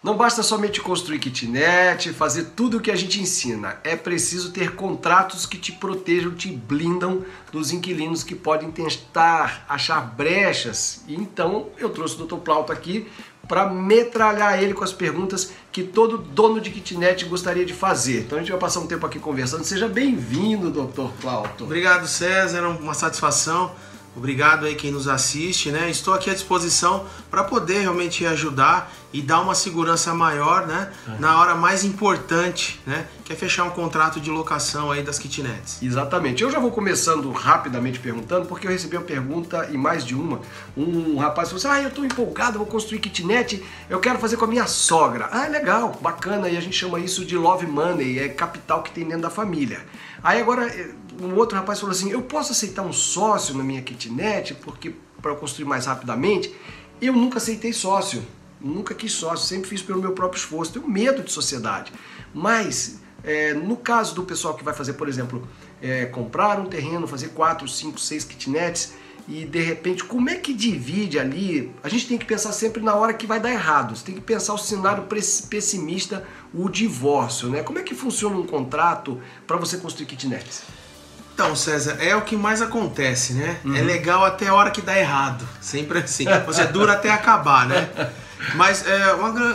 Não basta somente construir kitnet, fazer tudo o que a gente ensina. É preciso ter contratos que te protejam, te blindam dos inquilinos que podem tentar achar brechas. E então eu trouxe o Dr. Plauto aqui para metralhar ele com as perguntas que todo dono de kitnet gostaria de fazer. Então a gente vai passar um tempo aqui conversando. Seja bem-vindo, Dr. Plauto. Obrigado, César. É uma satisfação. Obrigado aí quem nos assiste, né? Estou aqui à disposição para poder realmente ajudar e dar uma segurança maior, né? Na hora mais importante, né? Que é fechar um contrato de locação aí das kitnets. Exatamente. Eu já vou começando rapidamente perguntando, porque eu recebi uma pergunta e mais de uma. Um rapaz falou assim, eu estou empolgado, vou construir kitnet, eu quero fazer com a minha sogra. Ah, legal, bacana, e a gente chama isso de love money, é capital que tem dentro da família. Aí agora, um outro rapaz falou assim, eu posso aceitar um sócio na minha kitnet, porque para eu construir mais rapidamente? Eu nunca aceitei sócio, nunca quis sócio, sempre fiz pelo meu próprio esforço, tenho medo de sociedade. Mas, no caso do pessoal que vai fazer, por exemplo, comprar um terreno, fazer 4, 5, 6 kitnets, e de repente, como é que divide ali? A gente tem que pensar sempre na hora que vai dar errado. Você tem que pensar o cenário pessimista, o divórcio, né? Como é que funciona um contrato para você construir kitnets? Então, César, é o que mais acontece, né? É legal até a hora que dá errado. Sempre assim. Você dura até acabar, né? Mas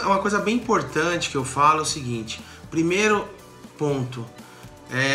uma coisa bem importante que eu falo é o seguinte. Primeiro ponto.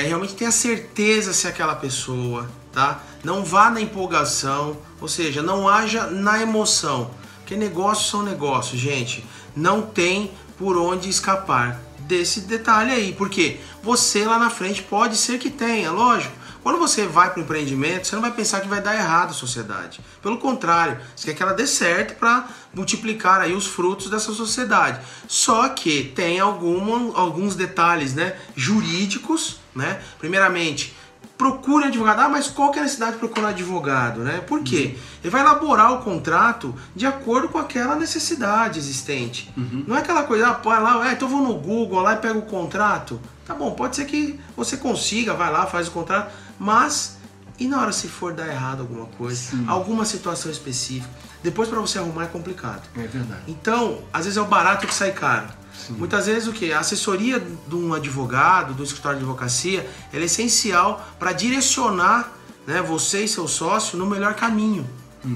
Realmente tenha certeza se aquela pessoa, tá? Não vá na empolgação, ou seja, não haja na emoção, porque negócios são negócios, gente. Não tem por onde escapar desse detalhe aí, porque você lá na frente pode ser que tenha, lógico. Quando você vai para o empreendimento, você não vai pensar que vai dar errado a sociedade. Pelo contrário, você quer que ela dê certo para multiplicar aí os frutos dessa sociedade. Só que tem alguns detalhes, né, jurídicos, né? Primeiramente, procure um advogado. Mas qual que é a necessidade de procurar um advogado, né? Por quê? Ele vai elaborar o contrato de acordo com aquela necessidade existente. Não é aquela coisa, põe lá, então vou no Google lá e pego o contrato. Tá bom, pode ser que você consiga, vai lá, faz o contrato, mas e na hora se for dar errado alguma coisa, alguma situação específica, depois para você arrumar é complicado. É verdade. Então, às vezes é o barato que sai caro. Muitas vezes o que? A assessoria de um advogado, do escritório de advocacia, ela é essencial para direcionar, né, você e seu sócio no melhor caminho.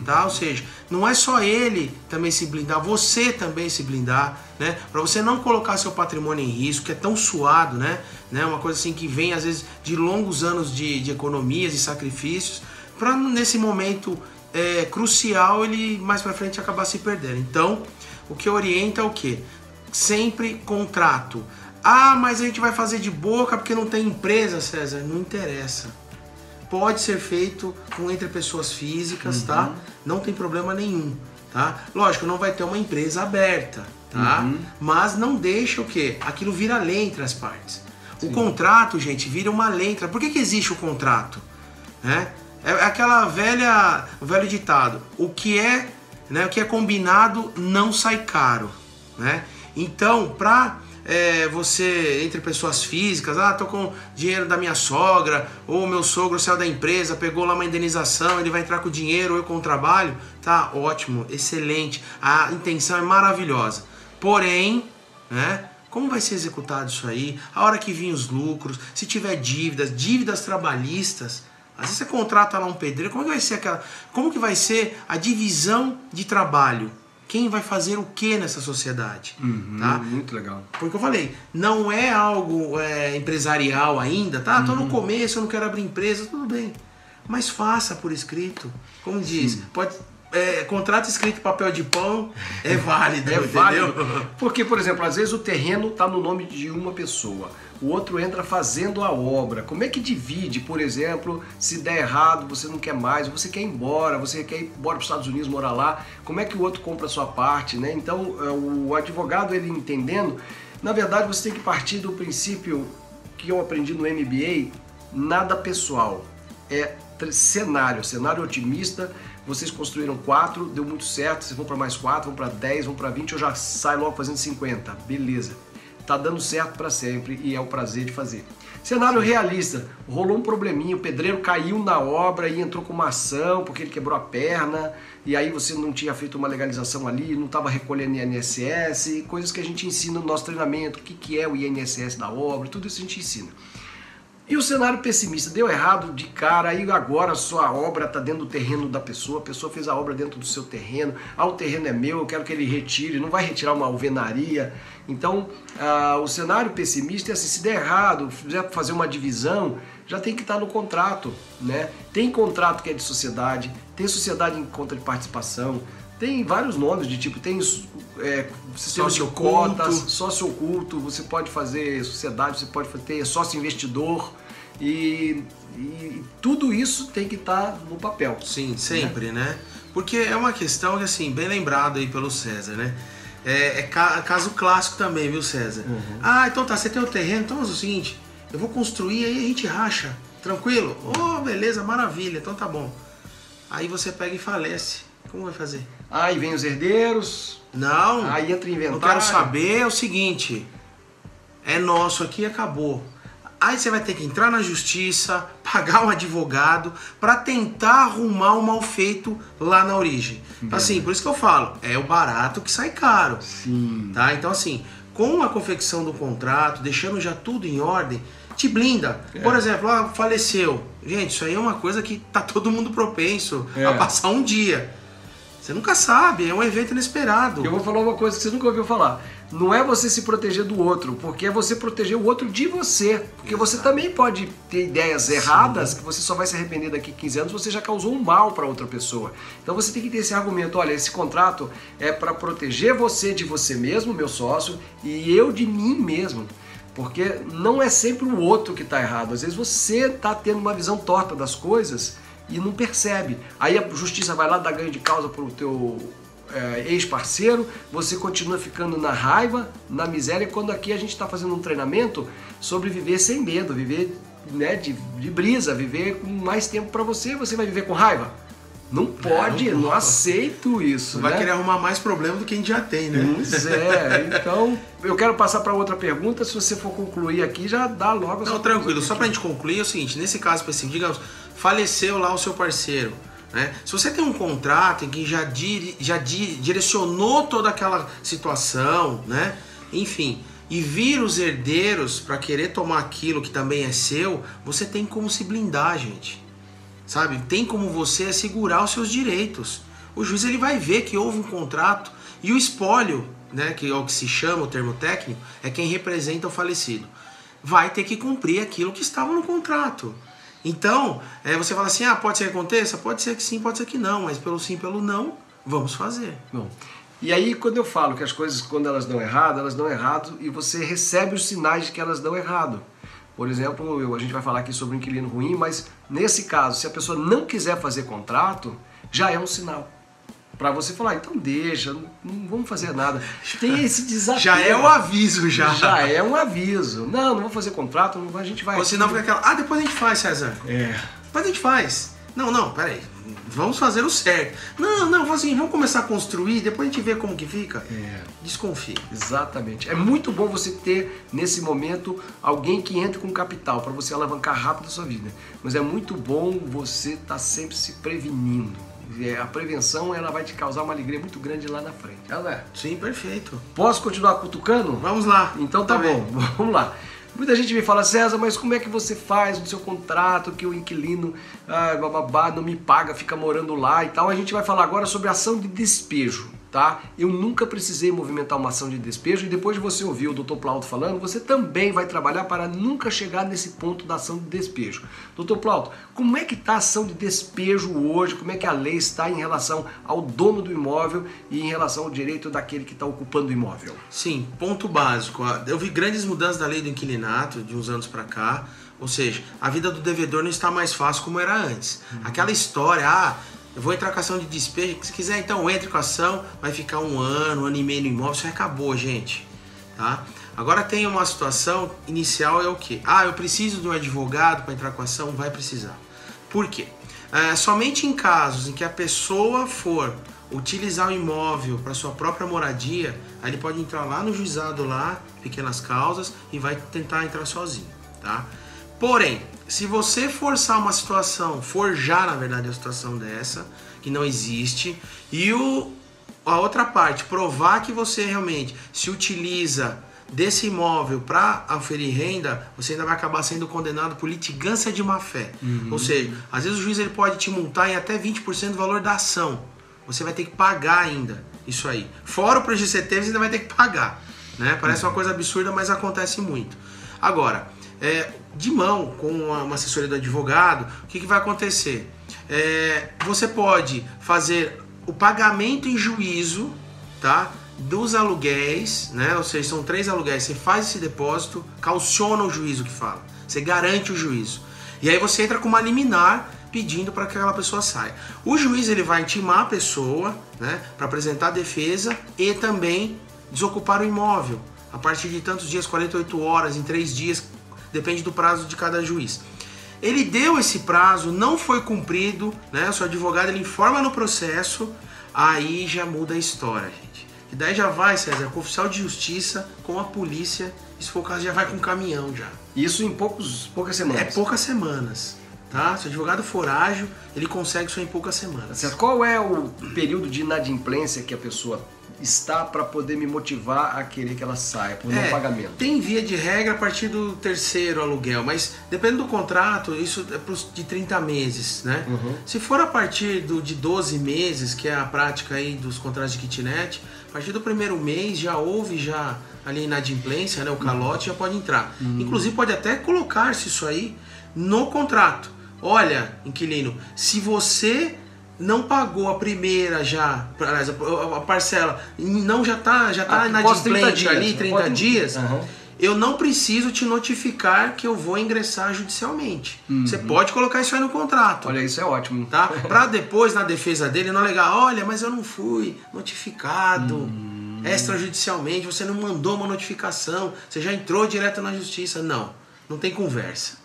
Tá? Ou seja, não é só ele também se blindar, você também se blindar, né? Para você não colocar seu patrimônio em risco, que é tão suado, né? Uma coisa assim que vem às vezes de longos anos de economias e sacrifícios, para nesse momento crucial ele mais para frente acabar se perdendo. Então, o que orienta é o quê? Sempre contrato. Ah, mas a gente vai fazer de boca porque não tem empresa, César. Não interessa. Pode ser feito entre pessoas físicas, tá? Não tem problema nenhum, tá? Lógico, não vai ter uma empresa aberta, tá? Mas não deixa o quê? Aquilo vira lei entre as partes. O contrato, gente, vira uma lei. Por que existe o contrato? É aquela o velho ditado. O que é combinado não sai caro, né? Então, você, entre pessoas físicas, tô com dinheiro da minha sogra, ou meu sogro saiu da empresa, pegou lá uma indenização, ele vai entrar com o dinheiro, ou eu com o trabalho, tá ótimo, excelente, a intenção é maravilhosa. Porém, né, como vai ser executado isso aí? A hora que vir os lucros, se tiver dívidas trabalhistas, às vezes você contrata lá um pedreiro, como que vai ser a divisão de trabalho? Quem vai fazer o que nessa sociedade? Tá? Muito legal. Porque eu falei, não é algo empresarial ainda, tá? Tô no começo, eu não quero abrir empresa, tudo bem. Mas faça por escrito. Como diz, contrato escrito em papel de pão é válido, entendeu? Válido. Porque, por exemplo, às vezes o terreno está no nome de uma pessoa. O outro entra fazendo a obra. Como é que divide, por exemplo, se der errado, você não quer mais, você quer ir embora, você quer ir embora para os Estados Unidos, morar lá, como é que o outro compra a sua parte, né? Então, o advogado, ele entendendo, na verdade, você tem que partir do princípio que eu aprendi no MBA, nada pessoal, é cenário otimista. Vocês construíram 4, deu muito certo, vocês vão para mais 4, vão para 10, vão para 20, eu já saio logo fazendo 50, beleza. tá dando certo para sempre e é o prazer de fazer. Cenário realista, rolou um probleminha, o pedreiro caiu na obra e entrou com uma ação porque ele quebrou a perna, e aí você não tinha feito uma legalização ali, não estava recolhendo INSS, coisas que a gente ensina no nosso treinamento, o que é o INSS da obra, tudo isso a gente ensina. E o cenário pessimista, deu errado de cara, aí agora a sua obra está dentro do terreno da pessoa, a pessoa fez a obra dentro do seu terreno, o terreno é meu, eu quero que ele retire, não vai retirar uma alvenaria. Então, o cenário pessimista é assim, se der errado, fizer fazer uma divisão, já tem que estar no contrato, né? Tem contrato que é de sociedade, tem sociedade em conta de participação, tem vários nomes de tipo, tem sistema de cotas, sócio oculto, você pode fazer sociedade, você pode ter sócio investidor e tudo isso tem que estar no papel. Sim, sempre, né? Porque é uma questão que, assim, bem lembrado aí pelo César, né? É caso clássico também, viu, César? Então tá, você tem o terreno, então é o seguinte, eu vou construir, aí a gente racha, tranquilo? Beleza, maravilha, então tá bom. Aí você pega e falece, como vai fazer? Aí vem os herdeiros. Não, aí entra inventário. Não quero saber, é o seguinte, é nosso aqui e acabou. Aí você vai ter que entrar na justiça, pagar um advogado para tentar arrumar o mal feito lá na origem. Então, assim, por isso que eu falo, é o barato que sai caro. Sim. Tá? Então, assim, com a confecção do contrato, deixando já tudo em ordem, te blinda. Por exemplo, faleceu. Gente, isso aí é uma coisa que tá todo mundo propenso a passar um dia. Você nunca sabe, é um evento inesperado. Eu vou falar uma coisa que você nunca ouviu falar. Não é você se proteger do outro, porque é você proteger o outro de você. Porque você também pode ter ideias erradas, que você só vai se arrepender daqui a 15 anos, você já causou um mal para outra pessoa. Então você tem que ter esse argumento, olha, esse contrato é para proteger você de você mesmo, meu sócio, e eu de mim mesmo. Porque não é sempre o outro que está errado. Às vezes você está tendo uma visão torta das coisas e não percebe. Aí a justiça vai lá dar ganho de causa para o teu ex-parceiro, você continua ficando na raiva, na miséria, quando aqui a gente está fazendo um treinamento sobre viver sem medo, viver, né, de brisa, viver com mais tempo para você. Você vai viver com raiva? Não pode, não aceito isso. Vai querer arrumar mais problema do que a gente já tem, né? Pois é, então eu quero passar para outra pergunta. Se você for concluir aqui, já dá logo. Não, tranquilo, só para a gente concluir é o seguinte, nesse caso específico, digamos, faleceu lá o seu parceiro, né? Se você tem um contrato em que já direcionou toda aquela situação, né? Enfim, e vir os herdeiros para querer tomar aquilo que também é seu, você tem como se blindar, gente. Sabe? Tem como você assegurar os seus direitos. O juiz ele vai ver que houve um contrato e o espólio, né, que é o que se chama o termo técnico, é quem representa o falecido. Vai ter que cumprir aquilo que estava no contrato. Então, você fala assim, pode ser que aconteça? Pode ser que sim, pode ser que não, mas pelo sim, pelo não, vamos fazer. Bom, e aí quando eu falo que as coisas, quando elas dão errado e você recebe os sinais de que elas dão errado. Por exemplo, a gente vai falar aqui sobre um inquilino ruim, mas nesse caso, se a pessoa não quiser fazer contrato, já é um sinal. Para você falar, então deixa, não vamos fazer nada. Tem esse desafio. Já é um aviso, já. Já é um aviso. Não vou fazer contrato, a gente vai... Ou senão fica aquela, depois a gente faz, César. Depois a gente faz. Não, peraí. Vamos fazer o certo. Não, assim, vamos começar a construir, depois a gente vê como que fica. Desconfie. Exatamente. É muito bom você ter, nesse momento, alguém que entre com capital para você alavancar rápido a sua vida. Mas é muito bom você estar sempre se prevenindo. A prevenção, ela vai te causar uma alegria muito grande lá na frente. Sim, perfeito. Posso continuar cutucando? Vamos lá. Então tá bom, vamos lá. Muita gente me fala, César, mas como é que você faz no seu contrato que o inquilino não me paga, fica morando lá e tal? A gente vai falar agora sobre ação de despejo, tá? Eu nunca precisei movimentar uma ação de despejo e depois de você ouvir o Dr. Plauto falando, você também vai trabalhar para nunca chegar nesse ponto da ação de despejo. Dr. Plauto, como é que está a ação de despejo hoje? Como é que a lei está em relação ao dono do imóvel e em relação ao direito daquele que está ocupando o imóvel? Sim, ponto básico. Eu vi grandes mudanças da lei do inquilinato de uns anos para cá, ou seja, a vida do devedor não está mais fácil como era antes. Aquela história, eu vou entrar com ação de despejo, se quiser então entre com a ação, vai ficar um ano e meio no imóvel, isso acabou, gente. Tá? Agora tem uma situação inicial, é o quê? Eu preciso de um advogado para entrar com a ação, vai precisar. Por quê? Somente em casos em que a pessoa for utilizar o imóvel para sua própria moradia, aí ele pode entrar lá no juizado lá, pequenas causas, e vai tentar entrar sozinho, tá? Porém, se você forçar uma situação, forjar na verdade a situação dessa, que não existe, e a outra parte provar que você realmente se utiliza desse imóvel para aferir renda, você ainda vai acabar sendo condenado por litigância de má-fé. Ou seja, às vezes o juiz ele pode te multar em até 20% do valor da ação. Você vai ter que pagar ainda isso aí. Fora o prejuízo que você teve, você ainda vai ter que pagar. Né? Parece uma coisa absurda, mas acontece muito. Agora, de mão com uma assessoria do advogado, o que vai acontecer? Você pode fazer o pagamento em juízo, tá? Dos aluguéis, né? Ou seja, são 3 aluguéis, você faz esse depósito, calciona o juízo que fala, você garante o juízo. E aí você entra com uma liminar pedindo para que aquela pessoa saia. O juiz ele vai intimar a pessoa, né, para apresentar a defesa e também desocupar o imóvel a partir de tantos dias, 48 horas, em 3 dias, depende do prazo de cada juiz. Ele deu esse prazo, não foi cumprido, né? O seu advogado ele informa no processo, aí já muda a história, gente. E daí já vai, César, com o oficial de justiça, com a polícia, se for o caso, já vai com um caminhão já. Isso em poucas semanas? É poucas semanas, tá? Se o advogado for ágil, ele consegue isso em poucas semanas. Certo. Qual é o período de inadimplência que a pessoa está para poder me motivar a querer que ela saia por não pagamento? Tem via de regra a partir do 3º aluguel, mas dependendo do contrato, isso é de 30 meses, né? Se for a partir de 12 meses, que é a prática aí dos contratos de kitnet, a partir do 1º mês já houve ali a inadimplência, né? O calote já pode entrar. Inclusive pode até colocar-se isso aí no contrato. Olha, inquilino, se você não pagou a primeira a parcela, não já tá inadimplente ali, 30 dias, eu não preciso te notificar que eu vou ingressar judicialmente. Você pode colocar isso aí no contrato. Olha, isso é ótimo. Tá? Para depois, na defesa dele, não alegar, olha, mas eu não fui notificado extrajudicialmente, você não mandou uma notificação, você já entrou direto na justiça. Não tem conversa.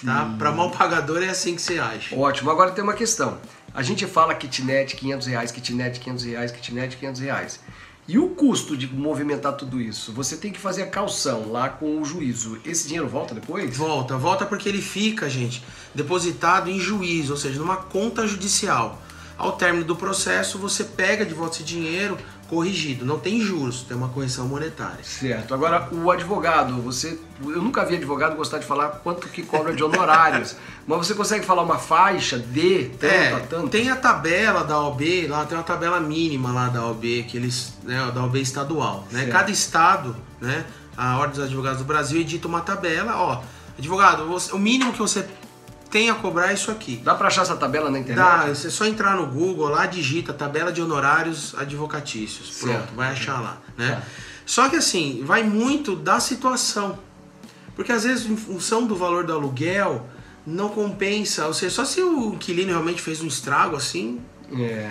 Tá? Para mal pagador é assim que você age. Ótimo. Agora tem uma questão. A gente fala kitnet R$500, kitnet R$500, kitnet R$500. E o custo de movimentar tudo isso? Você tem que fazer a caução lá com o juízo. Esse dinheiro volta depois? Volta porque ele fica, gente, depositado em juízo, ou seja, numa conta judicial. Ao término do processo, você pega de volta esse dinheiro corrigido. Não tem juros, tem uma correção monetária. Certo. Agora, o advogado, eu nunca vi advogado gostar de falar quanto que cobra de honorários, mas você consegue falar uma faixa de tanto a tanto? Tem a tabela da OAB, lá tem uma tabela mínima lá da OAB, da OAB estadual, né? Cada estado, né, a Ordem dos Advogados do Brasil edita uma tabela, advogado, o mínimo que você tem a cobrar isso aqui. Dá pra achar essa tabela na internet? Dá, você só entrar no Google lá, digita tabela de honorários advocatícios. Pronto, vai achar lá, né? Só que assim, vai muito da situação. Porque às vezes, em função do valor do aluguel, não compensa. Ou seja, só se o inquilino realmente fez um estrago assim,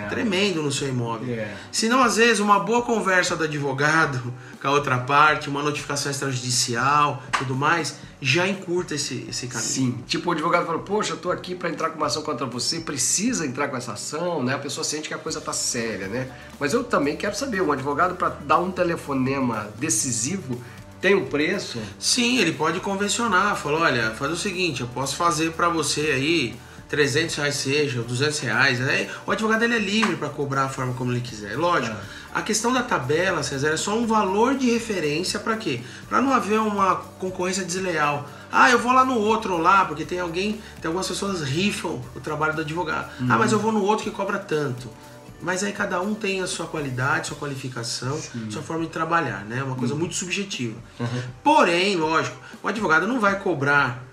tremendo no seu imóvel. Senão, às vezes, uma boa conversa do advogado com a outra parte, uma notificação extrajudicial, tudo mais, já encurta esse caminho. Sim, tipo o advogado falou, poxa, eu tô aqui para entrar com uma ação contra você, precisa entrar com essa ação, né? A pessoa sente que a coisa tá séria, né? Mas eu também quero saber, um advogado para dar um telefonema decisivo tem um preço? Sim, ele pode convencionar, falar, olha, faz o seguinte, eu posso fazer para você aí R$300 seja, R$200, aí o advogado ele é livre para cobrar a forma como ele quiser, lógico. A questão da tabela, César, é só um valor de referência para quê? Para não haver uma concorrência desleal. Eu vou lá no outro lá, porque tem algumas pessoas rifam o trabalho do advogado. Mas eu vou no outro que cobra tanto. Mas aí cada um tem a sua qualidade, sua qualificação, sua forma de trabalhar, né? É uma coisa muito subjetiva. Porém, lógico, o advogado não vai cobrar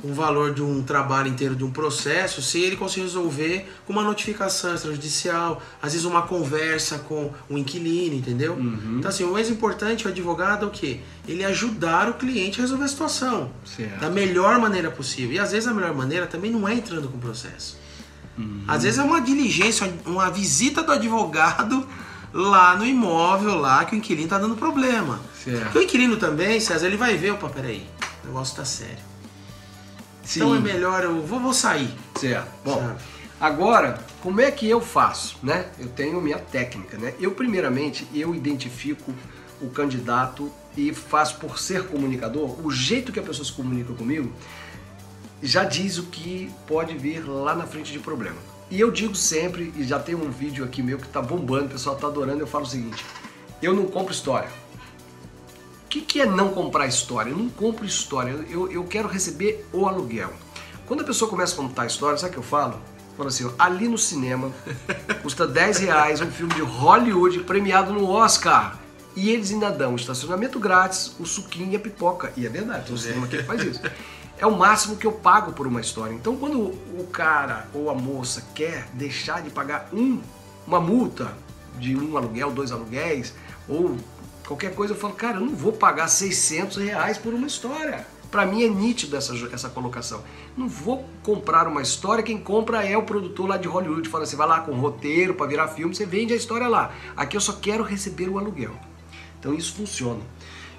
o valor de um trabalho inteiro de um processo se ele conseguir resolver com uma notificação extrajudicial, às vezes uma conversa com o inquilino, entendeu? Então assim, o mais importante, o advogado é o quê? Ele ajudar o cliente a resolver a situação da melhor maneira possível. E às vezes a melhor maneira também não é entrando com o processo. Às vezes é uma diligência, uma visita do advogado lá no imóvel lá que o inquilino está dando problema. Porque o inquilino também, César, ele vai ver, opa, peraí, o negócio está sério. Então é melhor, eu vou sair. Bom, Agora, como é que eu faço, né? Eu tenho minha técnica, né? Primeiramente, eu identifico o candidato e faço, por ser comunicador, o jeito que a pessoa se comunica comigo já diz o que pode vir lá na frente de problema. E eu digo sempre, e já tem um vídeo aqui meu que tá bombando, o pessoal tá adorando, eu falo o seguinte: eu não compro história. O que é não comprar história? Eu não compro história, eu quero receber o aluguel. Quando a pessoa começa a contar a história, sabe o que eu falo? Fala assim, ó, ali no cinema custa R$10 um filme de Hollywood premiado no Oscar. E eles ainda dão o estacionamento grátis, o suquinho e a pipoca. E é verdade, tem um cinema que faz isso. É o máximo que eu pago por uma história. Então quando o cara ou a moça quer deixar de pagar uma multa de um aluguel, 2 aluguéis, ou qualquer coisa, eu falo, cara, eu não vou pagar R$600 por uma história. Para mim é nítido essa colocação. Não vou comprar uma história, quem compra é o produtor lá de Hollywood. Fala assim, vai lá com roteiro para virar filme, você vende a história lá. Aqui eu só quero receber o aluguel. Então isso funciona.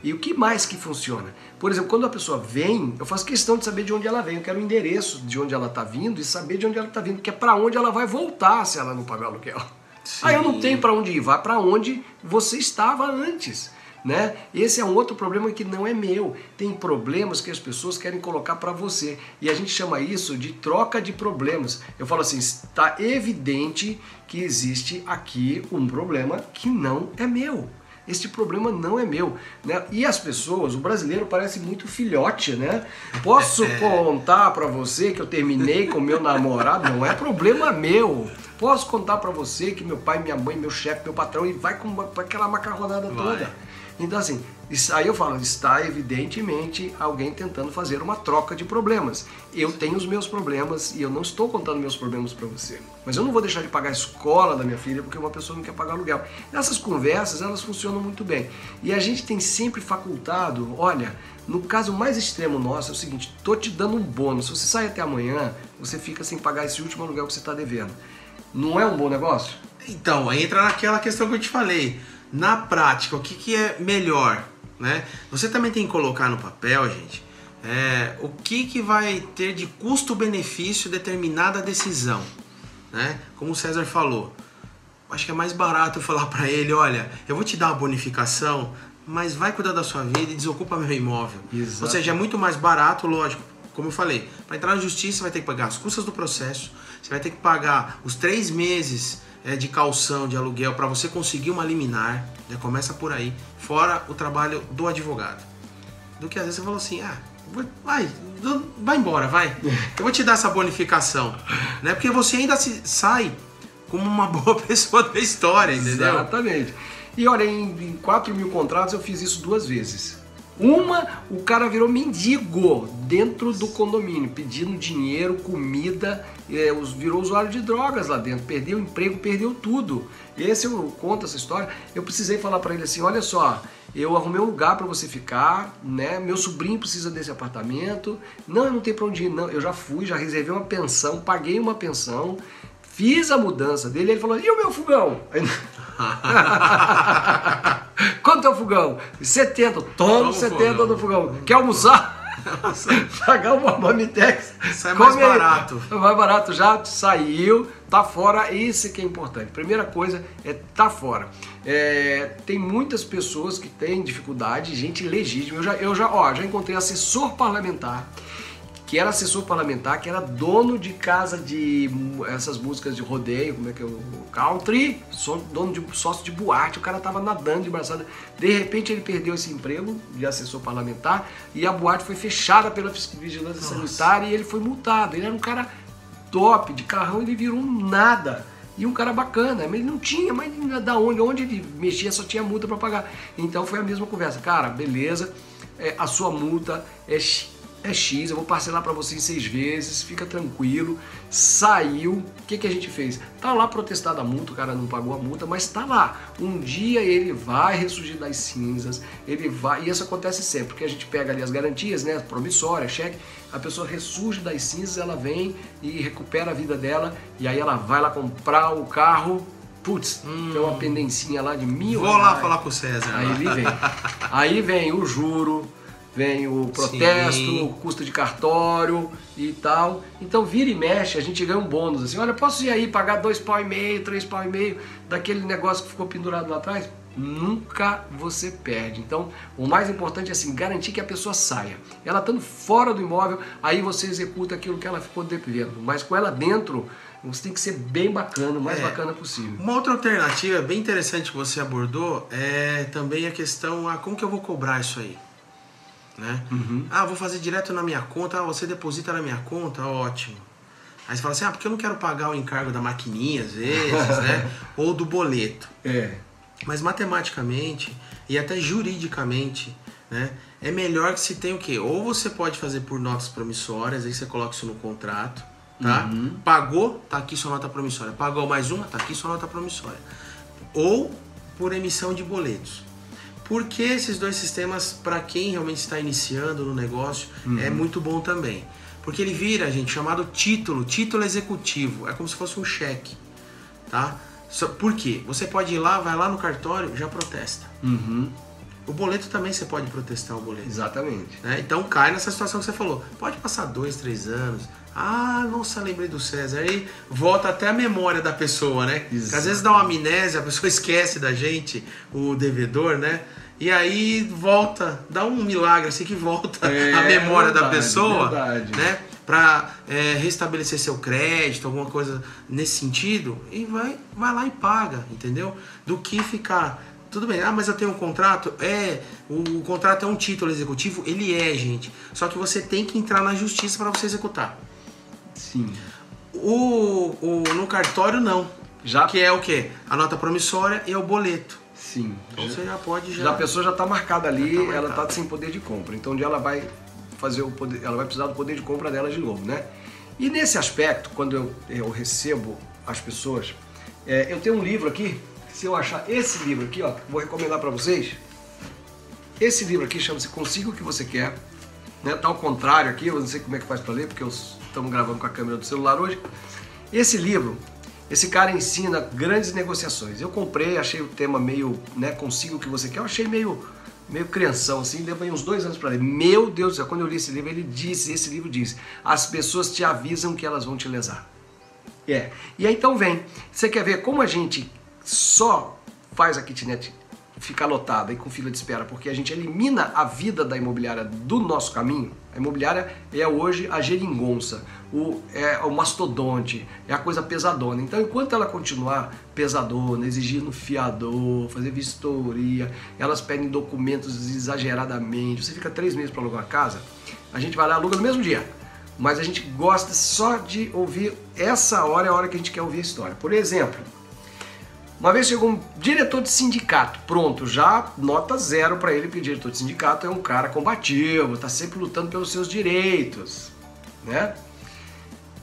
E o que mais que funciona? Por exemplo, quando a pessoa vem, eu faço questão de saber de onde ela vem. Eu quero o endereço de onde ela está vindo e saber de onde ela está vindo, que é para onde ela vai voltar se ela não pagar o aluguel. Sim. Aí eu não tenho para onde ir, vai para onde você estava antes. Né? Esse é um outro problema que não é meu. Tem problemas que as pessoas querem colocar para você. E a gente chama isso de troca de problemas. Eu falo assim, está evidente que existe aqui um problema que não é meu. Este problema não é meu, né? E as pessoas, o brasileiro parece muito filhote, né? Posso contar para você que eu terminei com meu namorado? Não é problema meu. Posso contar para você que meu pai, minha mãe, meu chefe, meu patrão, e vai com aquela macarronada toda. Então assim, aí eu falo, está evidentemente alguém tentando fazer uma troca de problemas. Eu tenho os meus problemas e eu não estou contando meus problemas para você. Mas eu não vou deixar de pagar a escola da minha filha porque uma pessoa não quer pagar aluguel. Essas conversas, elas funcionam muito bem. E a gente tem sempre facultado, olha, no caso mais extremo nosso é o seguinte, tô te dando um bônus, se você sai até amanhã, você fica sem pagar esse último aluguel que você está devendo. Não é um bom negócio? Então, entra naquela questão que eu te falei. Na prática, o que é melhor, né? Você também tem que colocar no papel, gente, o que vai ter de custo-benefício determinada decisão, né? Como o César falou, acho que é mais barato eu falar para ele, olha, eu vou te dar uma bonificação, mas vai cuidar da sua vida e desocupa meu imóvel. Exato. Ou seja, é muito mais barato, lógico, como eu falei, para entrar na justiça você vai ter que pagar as custas do processo, você vai ter que pagar os 3 meses de caução de aluguel para você conseguir uma liminar, já começa por aí, fora o trabalho do advogado. Do que às vezes você falou assim, vai embora, vai, eu vou te dar essa bonificação, né? Porque você ainda sai como uma boa pessoa da história, entendeu? Exatamente. E olha, em 4 mil contratos eu fiz isso 2 vezes. Uma, o cara virou mendigo dentro do condomínio, pedindo dinheiro, comida, virou usuário de drogas lá dentro, perdeu o emprego, perdeu tudo. Esse eu conto essa história, eu precisei falar para ele assim, olha só, eu arrumei um lugar para você ficar, né? Meu sobrinho precisa desse apartamento, eu não tenho para onde ir, não. Eu já fui, já reservei uma pensão, paguei uma pensão, fiz a mudança dele, ele falou, e o meu fogão? Quanto é o fogão? 70. Toma 70 do fogão. Quer almoçar? Pagar uma Mamitex. Sai mais barato. Mais barato, já saiu, tá fora. Isso que é importante. Primeira coisa é tá fora. Tem muitas pessoas que têm dificuldade, gente legítima. Eu já encontrei assessor parlamentar, que era assessor parlamentar, que era dono de casa de essas músicas de rodeio, como é que é o country, dono de sócio de boate, o cara tava nadando de braçada. De repente ele perdeu esse emprego de assessor parlamentar e a boate foi fechada pela vigilância sanitária e ele foi multado. Ele era um cara top, de carrão, ele virou um nada. E um cara bacana, mas ele não tinha, mas da onde ele mexia só tinha multa para pagar. Então foi a mesma conversa, cara, beleza, a sua multa é X, eu vou parcelar para você em 6 vezes, fica tranquilo. Saiu, o que a gente fez? Tá lá protestada a multa, o cara não pagou a multa, mas tá lá. Um dia ele vai ressurgir das cinzas, ele vai, e isso acontece sempre, porque a gente pega ali as garantias, né, promissória, cheque, a pessoa ressurge das cinzas, ela vem e recupera a vida dela, e aí ela vai lá comprar o carro, putz, tem uma pendencinha lá de R$1.000. Vou lá falar com o César. Aí ele vem. Aí vem o juro, vem o protesto, o custo de cartório e tal. Então vira e mexe, a gente ganha um bônus assim, olha, posso ir aí pagar 2,5 pau, 3,5 pau daquele negócio que ficou pendurado lá atrás? Nunca você perde. Então o mais importante é assim, garantir que a pessoa saia. Ela estando fora do imóvel, aí você executa aquilo que ela ficou devendo. Mas com ela dentro, você tem que ser bem bacana, o mais bacana possível. Uma outra alternativa bem interessante que você abordou é também a questão, como que eu vou cobrar isso aí? Né? Vou fazer direto na minha conta, você deposita na minha conta, ótimo. Aí você fala assim, porque eu não quero pagar o encargo da maquininha às vezes, né? Ou do boleto. Mas matematicamente e até juridicamente, né, é melhor que se tenha o quê? Ou você pode fazer por notas promissórias, aí você coloca isso no contrato, tá? Pagou, tá aqui sua nota promissória. Pagou mais uma, tá aqui sua nota promissória. Ou por emissão de boletos. Por que esses dois sistemas, para quem realmente está iniciando no negócio, é muito bom também? Porque ele vira, gente, chamado título executivo. É como se fosse um cheque, tá? Por quê? Você pode ir lá, vai lá no cartório, já protesta. O boleto também você pode protestar o boleto. Exatamente. Né? Então cai nessa situação que você falou. Pode passar 2, 3 anos. Nossa, lembrei do César. Aí volta até a memória da pessoa, né? Porque às vezes dá uma amnésia, a pessoa esquece da gente, o devedor, né? E aí volta, dá um milagre assim que volta a memória da pessoa, né? Para restabelecer seu crédito, alguma coisa nesse sentido, e vai lá e paga, entendeu? Do que ficar, tudo bem, mas eu tenho um contrato, o contrato é um título executivo, ele gente, só que você tem que entrar na justiça para você executar. Sim. No cartório não, que é o quê? A nota promissória e o boleto. Sim. Então você já pode a pessoa já está marcada ali, ela está sem poder de compra, então onde ela vai fazer ela vai precisar do poder de compra dela de novo, né? E nesse aspecto, quando eu recebo as pessoas, eu tenho um livro aqui, se eu achar esse livro aqui, vou recomendar para vocês. Esse livro aqui chama-se Consiga o que Você Quer, né? Tá ao contrário aqui, eu não sei como é que faz para ler, porque estamos gravando com a câmera do celular hoje. Esse livro, esse cara ensina grandes negociações. Eu comprei, achei o tema meio, né, Consiga o que Você Quer, eu achei meio crianção, assim, levei uns 2 anos para ler. Meu Deus do céu, quando eu li esse livro, esse livro diz, as pessoas te avisam que elas vão te lesar. E aí então vem, você quer ver como a gente só faz a kitnet ficar lotada e com fila de espera, porque a gente elimina a vida da imobiliária do nosso caminho. A imobiliária é hoje a geringonça, o mastodonte, é a coisa pesadona. Então, enquanto ela continuar pesadona, exigindo fiador, fazer vistoria, elas pedem documentos exageradamente, você fica 3 meses para alugar uma casa, a gente vai lá e aluga no mesmo dia. Mas a gente gosta só de ouvir essa hora, é a hora que a gente quer ouvir a história. Por exemplo, uma vez chegou um diretor de sindicato, pronto, já nota 0 para ele, porque diretor de sindicato é um cara combativo, está sempre lutando pelos seus direitos, né?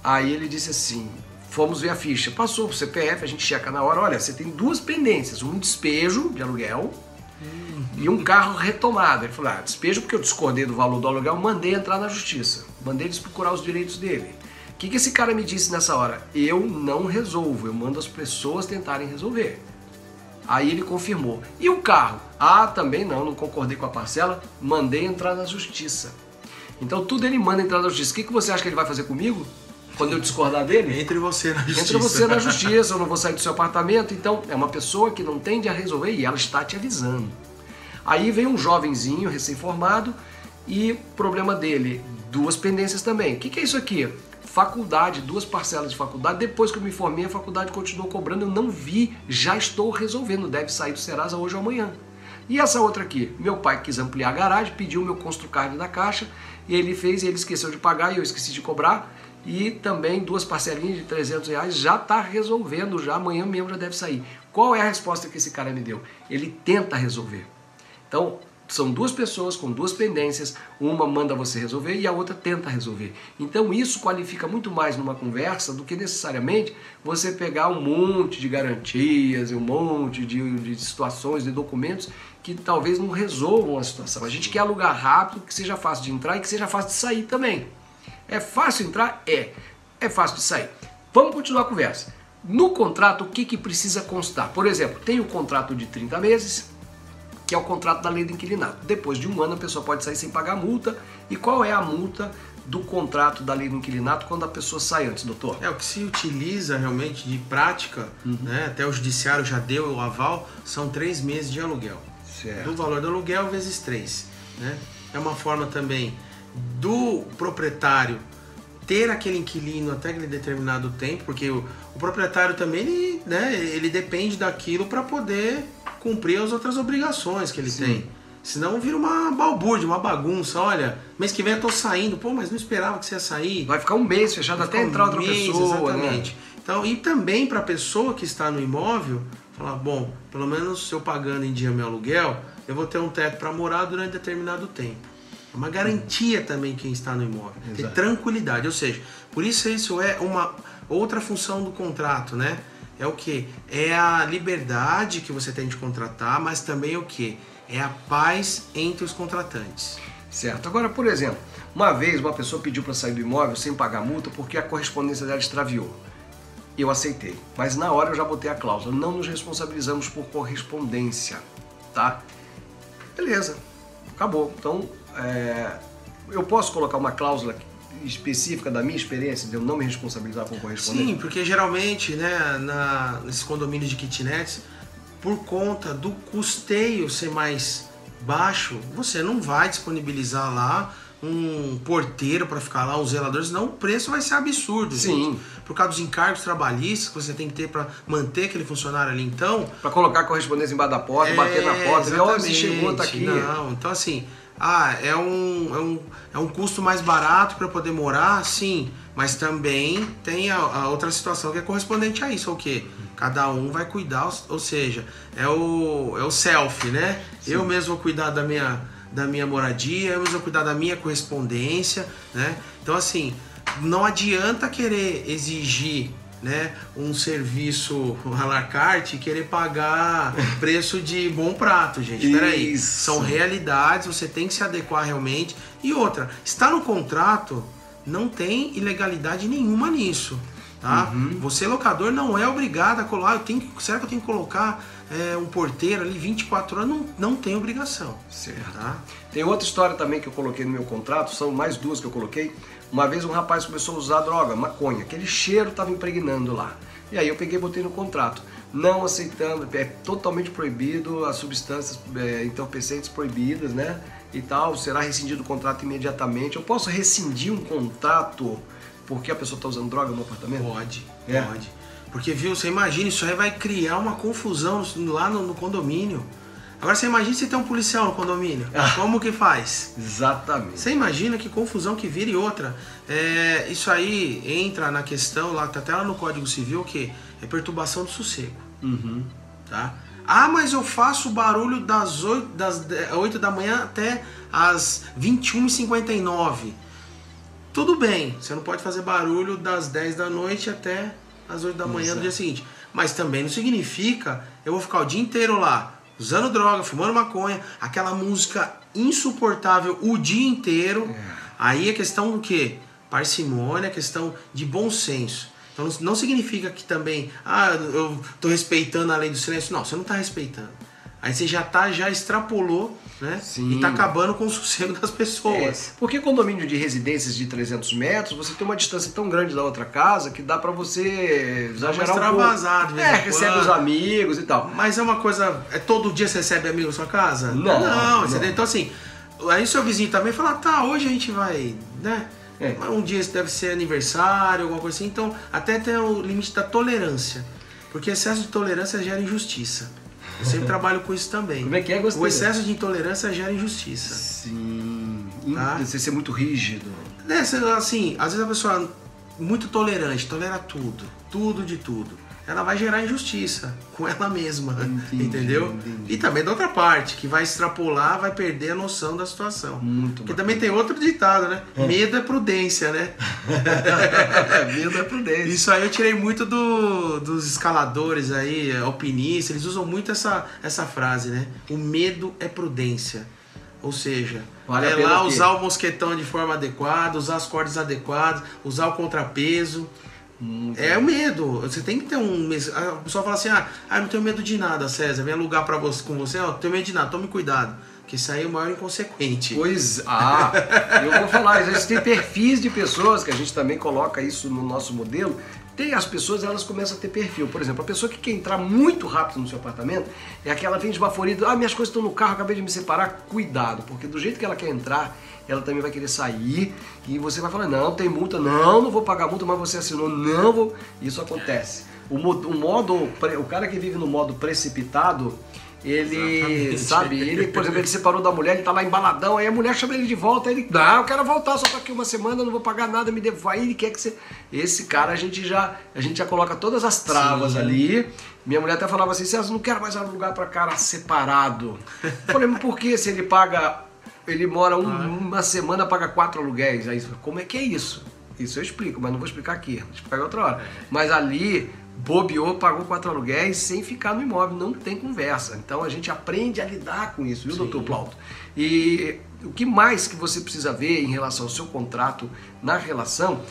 Aí ele disse assim, fomos ver a ficha, passou pro CPF, a gente checa na hora, olha, você tem 2 pendências, um despejo de aluguel e um carro retomado. Ele falou, despejo porque eu discordei do valor do aluguel, mandei entrar na justiça, mandei eles procurar os direitos dele. O que esse cara me disse nessa hora? Eu não resolvo, eu mando as pessoas tentarem resolver. Aí ele confirmou. E o carro? Também não concordei com a parcela, mandei entrar na justiça. Então tudo ele manda entrar na justiça. O que você acha que ele vai fazer comigo? Quando eu discordar dele? Entre você na justiça. Entre você na justiça, eu não vou sair do seu apartamento. Então é uma pessoa que não tende a resolver e ela está te avisando. Aí vem um jovenzinho, recém-formado, e problema dele, 2 pendências também. O que é isso aqui? Faculdade, 2 parcelas de faculdade. Depois que eu me formei, a faculdade continuou cobrando, eu não vi, já estou resolvendo, deve sair do Serasa hoje ou amanhã. E essa outra aqui, meu pai quis ampliar a garagem, pediu o meu construcard da Caixa, e ele fez, ele esqueceu de pagar e eu esqueci de cobrar, e também 2 parcelinhas de R$300, já está resolvendo, já amanhã mesmo já deve sair. Qual é a resposta que esse cara me deu? Ele tenta resolver. Então, são 2 pessoas com 2 pendências, uma manda você resolver e a outra tenta resolver. Então isso qualifica muito mais numa conversa do que necessariamente você pegar um monte de garantias, um monte de situações, de documentos que talvez não resolvam a situação. A gente quer alugar rápido, que seja fácil de entrar e que seja fácil de sair também. É fácil entrar? É fácil de sair. Vamos continuar a conversa. No contrato, o que precisa constar? Por exemplo, tem o contrato de 30 meses, que é o contrato da lei do inquilinato. Depois de 1 ano a pessoa pode sair sem pagar multa. E qual é a multa do contrato da lei do inquilinato quando a pessoa sai antes, doutor? O que se utiliza realmente de prática, né, até o judiciário já deu o aval, são 3 meses de aluguel. Certo. Do valor do aluguel vezes 3. Né? É uma forma também do proprietário ter aquele inquilino até aquele determinado tempo, porque o proprietário também ele depende daquilo para poder cumprir as outras obrigações que ele tem. Senão vira uma balbúrdia, uma bagunça. Olha, mês que vem eu tô saindo. Pô, mas não esperava que você ia sair. Vai ficar um mês fechado até entrar outra pessoa. Exatamente. Né? Então, e também para a pessoa que está no imóvel, falar, bom, pelo menos se eu pagando em dia meu aluguel, eu vou ter um teto para morar durante determinado tempo. É uma garantia também quem está no imóvel. Exato. Ter tranquilidade. Ou seja, por isso é uma outra função do contrato, né? É o quê? É a liberdade que você tem de contratar, mas também o quê? É a paz entre os contratantes. Certo. Agora, por exemplo, uma vez uma pessoa pediu para sair do imóvel sem pagar multa porque a correspondência dela extraviou. Eu aceitei. Mas na hora eu já botei a cláusula. Não nos responsabilizamos por correspondência. Tá? Beleza. Acabou. Então, eu posso colocar uma cláusula específica da minha experiência de eu não me responsabilizar por correspondência? Sim, porque geralmente, né, nesses condomínios de kitnets, por conta do custeio ser mais baixo, você não vai disponibilizar lá um porteiro para ficar lá, um zelador, senão o preço vai ser absurdo. Sim. Gente. Por causa dos encargos trabalhistas que você tem que ter para manter aquele funcionário ali, então... Para colocar a correspondência embaixo da porta, bater na porta, ver, olha, se chegou, tá aqui. Não, então assim, é um custo mais barato para poder morar, sim, mas também tem a outra situação que é correspondente a isso, é o quê? Cada um vai cuidar, ou seja, é o self, né? Sim. Eu mesmo vou cuidar da minha moradia, eu mesmo vou cuidar da minha correspondência, né? Então assim, não adianta querer exigir, né, um serviço à la carte e querer pagar preço de bom prato, gente. Peraí, são realidades, você tem que se adequar realmente. E outra, está no contrato, não tem ilegalidade nenhuma nisso. Tá? Você, locador, não é obrigado a colocar. Será que eu tenho que colocar um porteiro ali 24 horas? Não tem obrigação. Certo. Tá? Tem outra história também que eu coloquei no meu contrato, são mais 2 que eu coloquei. Uma vez um rapaz começou a usar droga, maconha, aquele cheiro estava impregnando lá. E aí eu peguei e botei no contrato. Não aceitando, é totalmente proibido as substâncias entorpecentes proibidas, né? E tal, será rescindido o contrato imediatamente. Eu posso rescindir um contrato porque a pessoa está usando droga no apartamento? Pode. Porque, viu, você imagina, isso aí vai criar uma confusão lá no condomínio. Agora você imagina se tem um policial no condomínio. Como que faz? Exatamente. Você imagina que confusão que vira. E outra. Isso aí entra na questão, lá, até lá no Código Civil, que é perturbação do sossego. Tá? Ah, mas eu faço barulho das 8 da manhã até as 21h59. Tudo bem, você não pode fazer barulho das 10 da noite até as 8 da manhã do dia seguinte. Mas também não significa eu vou ficar o dia inteiro lá, usando droga, fumando maconha, aquela música insuportável o dia inteiro. Aí é questão do quê? Parcimônia, questão de bom senso. Então não significa que também, eu tô respeitando a lei do silêncio. Não, você não tá respeitando. Aí você já extrapolou, né? Sim. E tá acabando com o sossego das pessoas. Porque condomínio de residências de 300 metros, você tem uma distância tão grande da outra casa que dá pra você exagerar um pouco. Recebe os amigos e tal. Mas é uma coisa, todo dia você recebe amigo na sua casa? Não. Então assim, aí seu vizinho também fala, hoje a gente vai, né? Um dia deve ser aniversário, alguma coisa assim. Então até tem o limite da tolerância. Porque excesso de tolerância gera injustiça. Eu sempre trabalho com isso também. Como é que é? Gostei. O excesso de intolerância gera injustiça. Sim. Tá? Você ser muito rígido. Assim, às vezes a pessoa muito tolerante, tolera tudo de tudo. Ela vai gerar injustiça com ela mesma, entendeu? E também da outra parte, que vai extrapolar, vai perder a noção da situação. Porque também tem outro ditado, né? Medo é prudência, né? Medo é prudência. Isso aí eu tirei muito dos escaladores aí, alpinistas, eles usam muito essa frase, né? O medo é prudência. Ou seja, usar o mosquetão de forma adequada, usar as cordas adequadas, usar o contrapeso. É o medo. Você tem que ter um... A pessoa fala assim, eu não tenho medo de nada, César. Vem alugar pra você, com você, não tenho medo de nada, tome cuidado. Porque isso aí é o maior inconsequente. Eu vou falar, existem perfis de pessoas, que a gente também coloca isso no nosso modelo. Tem as pessoas, elas começam a ter perfil. Por exemplo, a pessoa que quer entrar muito rápido no seu apartamento é aquela que vem esbaforida, minhas coisas estão no carro, acabei de me separar. Cuidado, porque do jeito que ela quer entrar, ela também vai querer sair e você vai falar, não, tem multa, não vou pagar multa, mas você assinou, não vou. Isso acontece. O cara que vive no modo precipitado, ele, sabe, ele, por exemplo, ele separou da mulher, ele tá lá embaladão, aí a mulher chama ele de volta, aí ele, não, eu quero voltar, só tô aqui uma semana, não vou pagar nada, me devo, aí ele quer que você... Esse cara, a gente já coloca todas as travas ali. Minha mulher até falava assim, César, não quero mais alugar pra cara separado. Eu falei, mas por que se ele paga, ele mora uma semana, paga 4 aluguéis? Aí, como é que é isso? Isso eu explico, mas não vou explicar aqui, vou explicar outra hora. Mas ali... bobeou, pagou 4 aluguéis sem ficar no imóvel, não tem conversa. Então a gente aprende a lidar com isso, viu, doutor Plauto? E o que mais que você precisa ver em relação ao seu contrato na relação,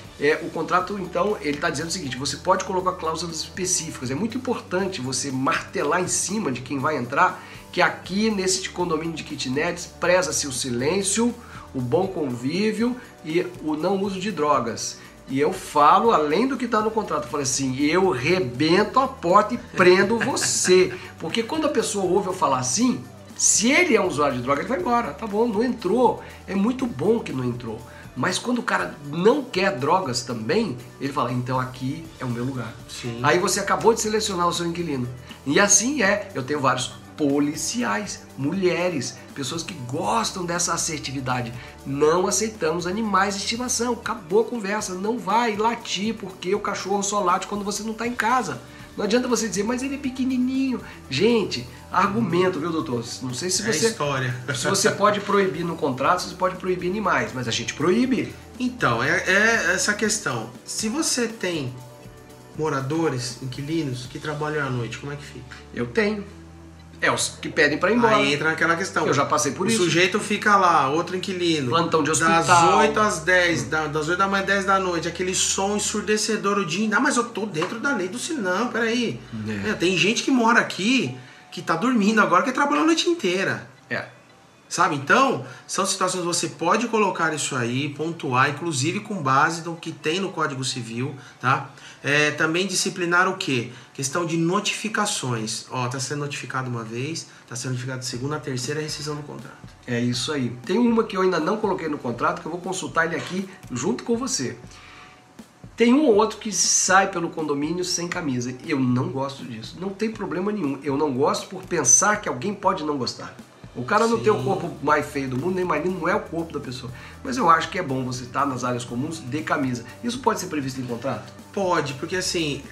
o contrato, então, ele está dizendo o seguinte, você pode colocar cláusulas específicas, é muito importante você martelar em cima de quem vai entrar, que aqui nesse condomínio de kitnets preza-se o silêncio, o bom convívio e o não uso de drogas. E eu falo, além do que está no contrato, eu falo assim, eu rebento a porta e prendo você. Porque quando a pessoa ouve eu falar assim, se ele é um usuário de droga, ele vai embora, tá bom, não entrou. É muito bom que não entrou. Mas quando o cara não quer drogas também, ele fala, então aqui é o meu lugar. Sim. Aí você acabou de selecionar o seu inquilino. E assim eu tenho vários policiais, mulheres, pessoas que gostam dessa assertividade. Não aceitamos animais de estimação, acabou a conversa, não vai latir porque o cachorro só late quando você não está em casa. Não adianta você dizer, mas ele é pequenininho. Gente, argumento, viu, doutor? Não sei se você... história. Se você pode proibir no contrato, você pode proibir animais, mas a gente proíbe. Então, é essa questão. Se você tem moradores, inquilinos, que trabalham à noite, como é que fica? Eu tenho. Os que pedem para ir embora. Aí entra naquela questão. Eu já passei por isso. O sujeito fica lá, outro inquilino. Plantão de hospital. Das 8 às 10, das 8 da manhã às 10 da noite, aquele som ensurdecedor o dia. Mas eu tô dentro da lei do silêncio. Não, peraí. Tem gente que mora aqui, que tá dormindo agora, que trabalhou a noite inteira. Sabe? Então, são situações que você pode colocar isso aí, pontuar, inclusive com base no que tem no Código Civil, tá? Também disciplinar o quê? Questão de notificações. Tá sendo notificado uma vez, tá sendo notificado segunda, terceira, rescisão do contrato. É isso aí. Tem uma que eu ainda não coloquei no contrato, que eu vou consultar ele aqui junto com você. Tem um ou outro que sai pelo condomínio sem camisa. Eu não gosto disso. Não tem problema nenhum. Eu não gosto por pensar que alguém pode não gostar. O cara não tem o corpo mais feio do mundo, nem mais lindo, não é o corpo da pessoa. Mas eu acho que é bom você estar nas áreas comuns de camisa. Isso pode ser previsto em contrato? Pode, porque assim,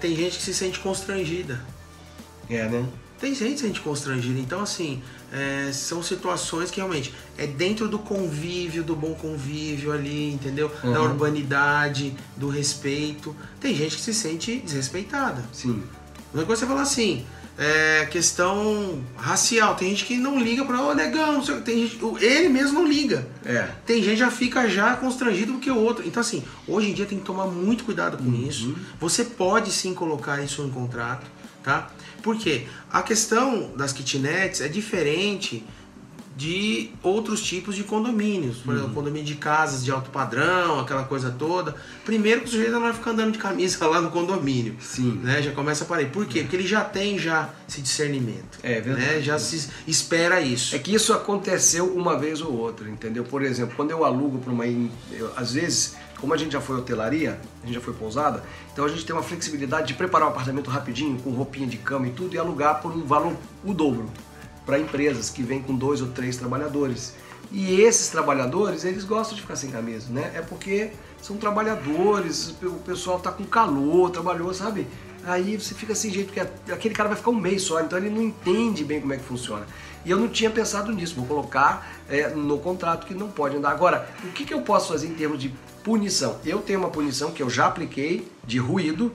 tem gente que se sente constrangida. Né? Tem gente que se sente constrangida. Então, assim, são situações que realmente é dentro do convívio, do bom convívio ali, entendeu? Da urbanidade, do respeito. Tem gente que se sente desrespeitada. Sim. Uma coisa você falar assim... questão racial, tem gente que não liga pra negão, não sei, tem gente, ele mesmo não liga. Tem gente que já fica constrangido do que o outro. Então assim, hoje em dia tem que tomar muito cuidado com isso. Você pode sim colocar isso no contrato, tá? Porque a questão das kitnets é diferente de outros tipos de condomínios, por exemplo, condomínio de casas de alto padrão, aquela coisa toda. Primeiro que o sujeito não vai ficar andando de camisa lá no condomínio. Sim. Né? Já começa a parar. Por quê? Porque ele já tem esse discernimento. Verdade. Né? Já se espera isso. É que isso aconteceu uma vez ou outra, entendeu? Por exemplo, quando eu alugo para às vezes, como a gente já foi hotelaria, a gente já foi pousada, então a gente tem uma flexibilidade de preparar o apartamento rapidinho, com roupinha de cama e tudo, e alugar por um valor o dobro. Para empresas que vêm com 2 ou 3 trabalhadores. E esses trabalhadores, eles gostam de ficar sem camisa, né? É porque são trabalhadores, o pessoal tá com calor, trabalhou, sabe? Aí você fica sem jeito, porque aquele cara vai ficar um mês só, então ele não entende bem como é que funciona. E eu não tinha pensado nisso, vou colocar no contrato que não pode andar. Agora, o que eu posso fazer em termos de punição? Eu tenho uma punição que eu já apliquei, de ruído.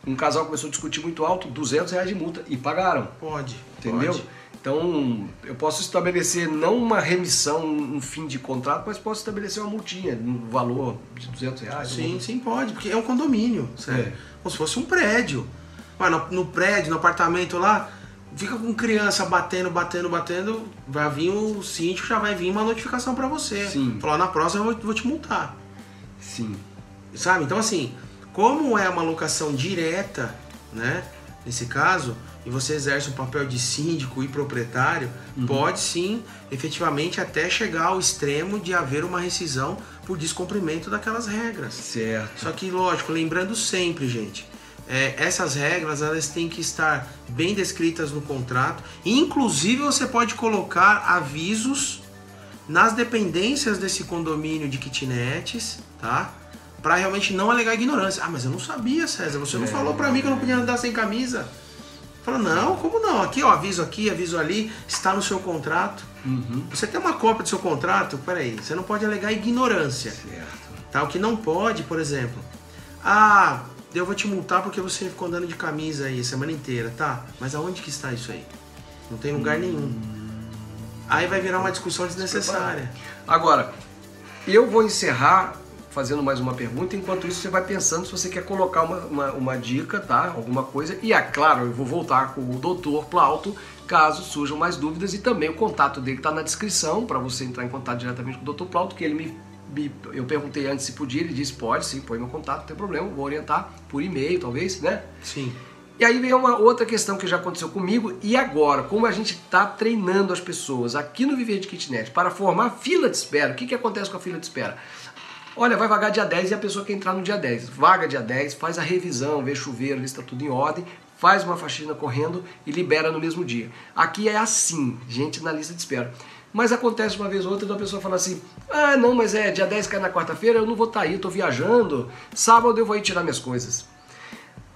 Um casal começou a discutir muito alto, R$200 de multa, e pagaram. Pode. Entendeu? Pode. Então, eu posso estabelecer não uma remissão, um fim de contrato, mas posso estabelecer uma multinha, um valor de R$200. Sim, sim, pode, porque é um condomínio, certo? Como se fosse um prédio. Mas no prédio, no apartamento lá, fica com criança batendo, vai vir o síndico, já vai vir uma notificação pra você. Sim. Falar, na próxima eu vou te multar. Sim. Sabe? Então assim, como é uma locação direta, né? Nesse caso, e você exerce o papel de síndico e proprietário, pode sim, efetivamente, até chegar ao extremo de haver uma rescisão por descumprimento daquelas regras. Certo. Só que, lógico, lembrando sempre, gente, essas regras elas têm que estar bem descritas no contrato. Inclusive, você pode colocar avisos nas dependências desse condomínio de kitnets, tá? Para realmente não alegar ignorância. Ah, mas eu não sabia, César, você não falou para mim que eu não podia andar sem camisa. Fala, não, como não? Aqui, ó, aviso aqui, aviso ali, está no seu contrato. Você tem uma cópia do seu contrato? Peraí, você não pode alegar ignorância. Certo. Tá? O que não pode, por exemplo, eu vou te multar porque você ficou andando de camisa aí a semana inteira, tá? Mas aonde que está isso aí? Não tem lugar nenhum. Aí vai virar uma discussão desnecessária. Agora, eu vou encerrar fazendo mais uma pergunta, enquanto isso você vai pensando se você quer colocar uma dica, tá? Alguma coisa. E é claro, eu vou voltar com o Dr. Plauto, caso surjam mais dúvidas, e também o contato dele está na descrição, para você entrar em contato diretamente com o Dr. Plauto, que ele eu perguntei antes se podia, ele disse pode, sim, põe meu contato, não tem problema, vou orientar por e-mail, talvez, né? Sim. E aí vem uma outra questão que já aconteceu comigo, e agora, como a gente está treinando as pessoas aqui no Viver de Kitnet para formar fila de espera, o que acontece com a fila de espera? Olha, vai vagar dia 10 e a pessoa quer entrar no dia 10. Vaga dia 10, faz a revisão, vê chuveiro, vê se está tudo em ordem, faz uma faxina correndo e libera no mesmo dia. Aqui é assim, gente na lista de espera. Mas acontece uma vez ou outra, a pessoa fala assim, não, mas dia 10 cai na quarta-feira, eu não vou estar aí, estou viajando, sábado eu vou ir tirar minhas coisas.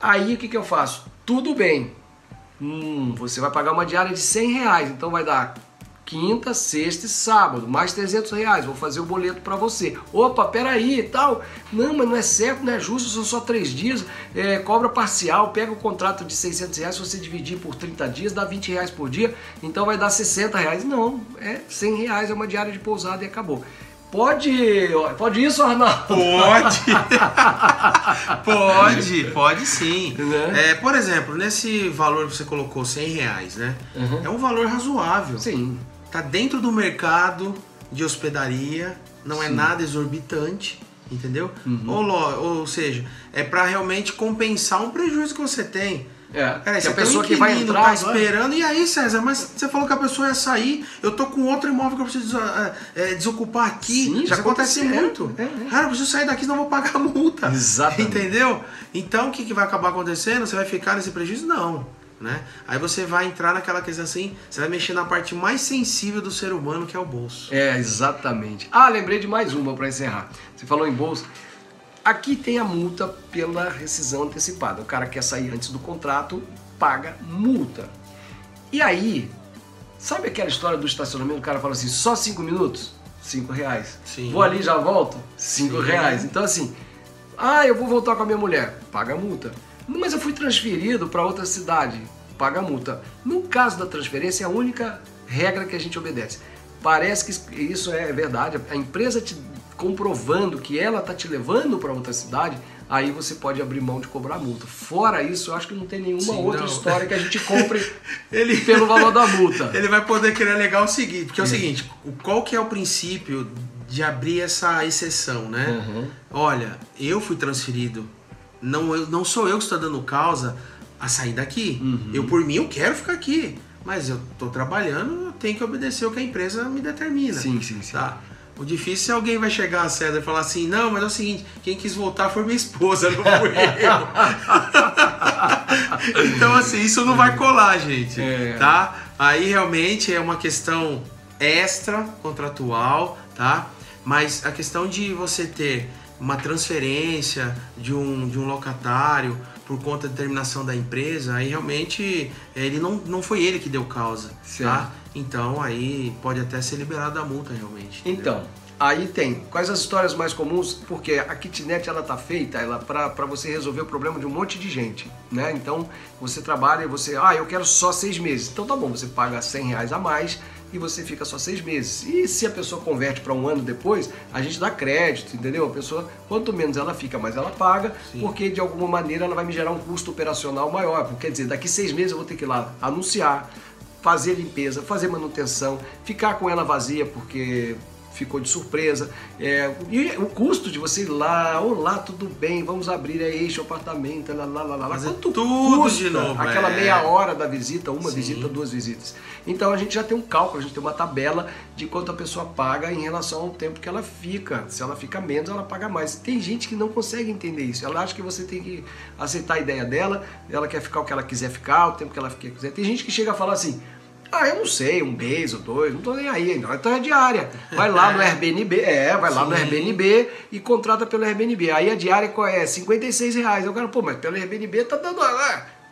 Aí o que eu faço? Tudo bem, você vai pagar uma diária de R$100, então vai dar quinta, sexta e sábado, mais R$300, vou fazer o boleto para você. Opa, peraí e tal. Não, mas não é certo, não é justo, são só 3 dias, cobra parcial, pega o contrato de R$600, se você dividir por 30 dias, dá R$20 por dia, então vai dar R$60. Não, R$100, é uma diária de pousada e acabou. Pode isso, Arnaldo? Pode sim. Né? Por exemplo, nesse valor que você colocou, R$100, né? É um valor razoável. Sim. Tá dentro do mercado de hospedaria, não é nada exorbitante, entendeu? Ou seja, é para realmente compensar um prejuízo que você tem. Se a pessoa que vai entrar tá esperando, e aí, César, mas você falou que a pessoa ia sair, eu tô com outro imóvel que eu preciso desocupar aqui. Sim, já acontece muito. Cara, eu preciso sair daqui, senão eu vou pagar a multa. Exatamente. Entendeu? Então, o que vai acabar acontecendo? Você vai ficar nesse prejuízo? Não. Né? Aí você vai entrar naquela questão assim, você vai mexer na parte mais sensível do ser humano, que é o bolso. Exatamente. Lembrei de mais uma para encerrar. Você falou em bolso. Aqui tem a multa pela rescisão antecipada. O cara quer sair antes do contrato, paga multa. E aí, sabe aquela história do estacionamento? O cara fala assim, só 5 minutos? R$5. Sim. Vou ali e já volto? R$5. Então assim, eu vou voltar com a minha mulher, paga a multa. Mas eu fui transferido para outra cidade, paga a multa. No caso da transferência, é a única regra que a gente obedece. Parece que isso é verdade, a empresa te comprovando que ela está te levando para outra cidade, aí você pode abrir mão de cobrar multa. Fora isso, eu acho que não tem nenhuma outra história que a gente compre pelo valor da multa. Ele vai poder querer alegar o seguinte, porque é o seguinte, qual que é o princípio de abrir essa exceção, né? Olha, eu fui transferido, não sou eu que estou dando causa a sair daqui. Eu, por mim, eu quero ficar aqui, mas eu estou trabalhando, eu tenho que obedecer o que a empresa me determina. Sim. Tá? O difícil é alguém vai chegar a César e falar assim, não, mas é o seguinte, quem quis voltar foi minha esposa, não fui eu. Então assim, isso não vai colar, gente, tá? Aí realmente é uma questão extra contratual, tá? Mas a questão de você ter uma transferência de um locatário por conta de determinação da empresa, aí realmente ele não foi ele que deu causa, tá? Então aí pode até ser liberado da multa realmente. Então, entendeu? Aí tem, quais as histórias mais comuns? Porque a kitnet ela tá feita para você resolver o problema de um monte de gente, né? Então você trabalha e você, eu quero só 6 meses. Então tá bom, você paga R$100 a mais e você fica só 6 meses. E se a pessoa converte para um ano depois, a gente dá crédito, entendeu? A pessoa, quanto menos ela fica, mais ela paga, porque de alguma maneira ela vai me gerar um custo operacional maior. Quer dizer, daqui 6 meses eu vou ter que ir lá anunciar, fazer limpeza, fazer manutenção, ficar com ela vazia porque ficou de surpresa, e o custo de você ir lá, olá, tudo bem, vamos abrir este apartamento, quanto tudo custa de novo, aquela meia hora da visita, uma visita, 2 visitas. Então a gente já tem um cálculo, a gente tem uma tabela de quanto a pessoa paga em relação ao tempo que ela fica. Se ela fica menos, ela paga mais. Tem gente que não consegue entender isso, ela acha que você tem que aceitar a ideia dela, ela quer ficar o que ela quiser ficar, o tempo que ela quiser. Tem gente que chega a falar assim, eu não sei, 1 mês ou 2, não tô nem aí, não. Então é diária. Vai lá no Airbnb, lá no Airbnb e contrata pelo Airbnb. Aí a diária qual é? R$56. Eu quero, mas pelo Airbnb tá dando...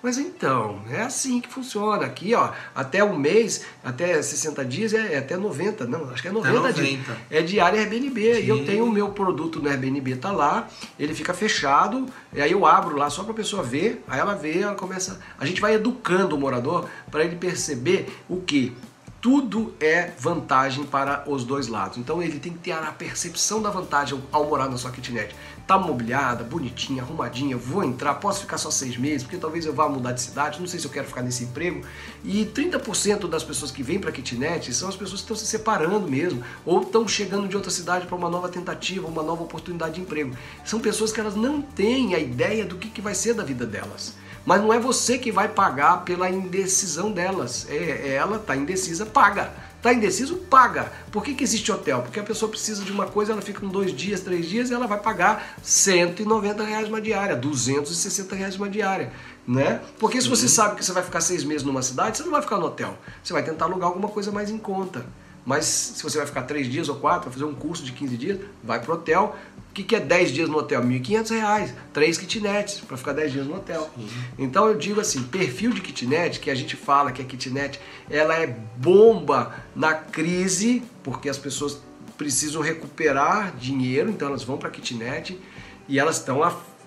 Mas então, é assim que funciona. Aqui, ó, até 1 mês, até 60 dias, é até 90, não, acho que é 90 dias. É diária Airbnb. E eu tenho o meu produto no Airbnb, tá lá, ele fica fechado, e aí eu abro lá só pra pessoa ver, aí ela vê, ela começa... A gente vai educando o morador para ele perceber o quê? Tudo é vantagem para os dois lados. Então ele tem que ter a percepção da vantagem ao morar na sua kitnet. Tá mobiliada, bonitinha, arrumadinha, vou entrar, posso ficar só 6 meses, porque talvez eu vá mudar de cidade, não sei se eu quero ficar nesse emprego. E 30% das pessoas que vêm para kitnet são as pessoas que estão se separando mesmo, ou estão chegando de outra cidade para uma nova tentativa, uma nova oportunidade de emprego. São pessoas que elas não têm a ideia do que vai ser da vida delas. Mas não é você que vai pagar pela indecisão delas. Ela tá indecisa, paga. Tá indeciso, paga. Por que existe hotel? Porque a pessoa precisa de uma coisa, ela fica 2 dias, 3 dias e ela vai pagar R$190 uma diária, R$260 uma diária, né? Porque se você sabe que você vai ficar 6 meses numa cidade, você não vai ficar no hotel. Você vai tentar alugar alguma coisa mais em conta. Mas se você vai ficar 3 dias ou 4, vai fazer um curso de 15 dias, vai pro hotel. O que é 10 dias no hotel? R$1.500, 3 kitnets para ficar 10 dias no hotel. Então eu digo assim, perfil de kitnet, que a gente fala que a kitnet ela é bomba na crise, porque as pessoas precisam recuperar dinheiro, então elas vão para a kitnet e elas estão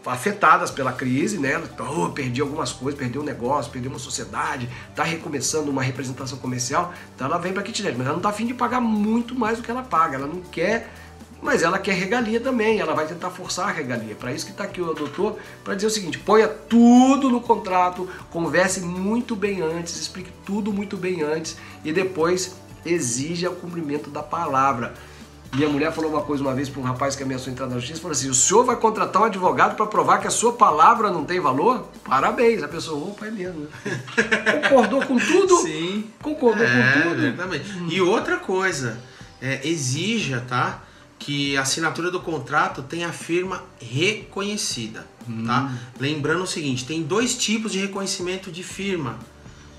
afetadas pela crise, né? Perdi algumas coisas, perdi um negócio, perdi uma sociedade, está recomeçando uma representação comercial, então ela vem para a kitnet, mas ela não está a fim de pagar muito mais do que ela paga, ela não quer, mas ela quer regalia também, ela vai tentar forçar a regalia. Para isso que está aqui o doutor, para dizer o seguinte, ponha tudo no contrato, converse muito bem antes, explique tudo muito bem antes e depois exija o cumprimento da palavra. Minha mulher falou uma coisa uma vez para um rapaz que ameaçou entrar na justiça, falou assim, o senhor vai contratar um advogado para provar que a sua palavra não tem valor? Parabéns. A pessoa, opa, é mesmo. Concordou com tudo? Sim. Concordou com tudo. Exatamente. E outra coisa, exija, tá? Que a assinatura do contrato tenha a firma reconhecida, tá? Lembrando o seguinte, tem 2 tipos de reconhecimento de firma,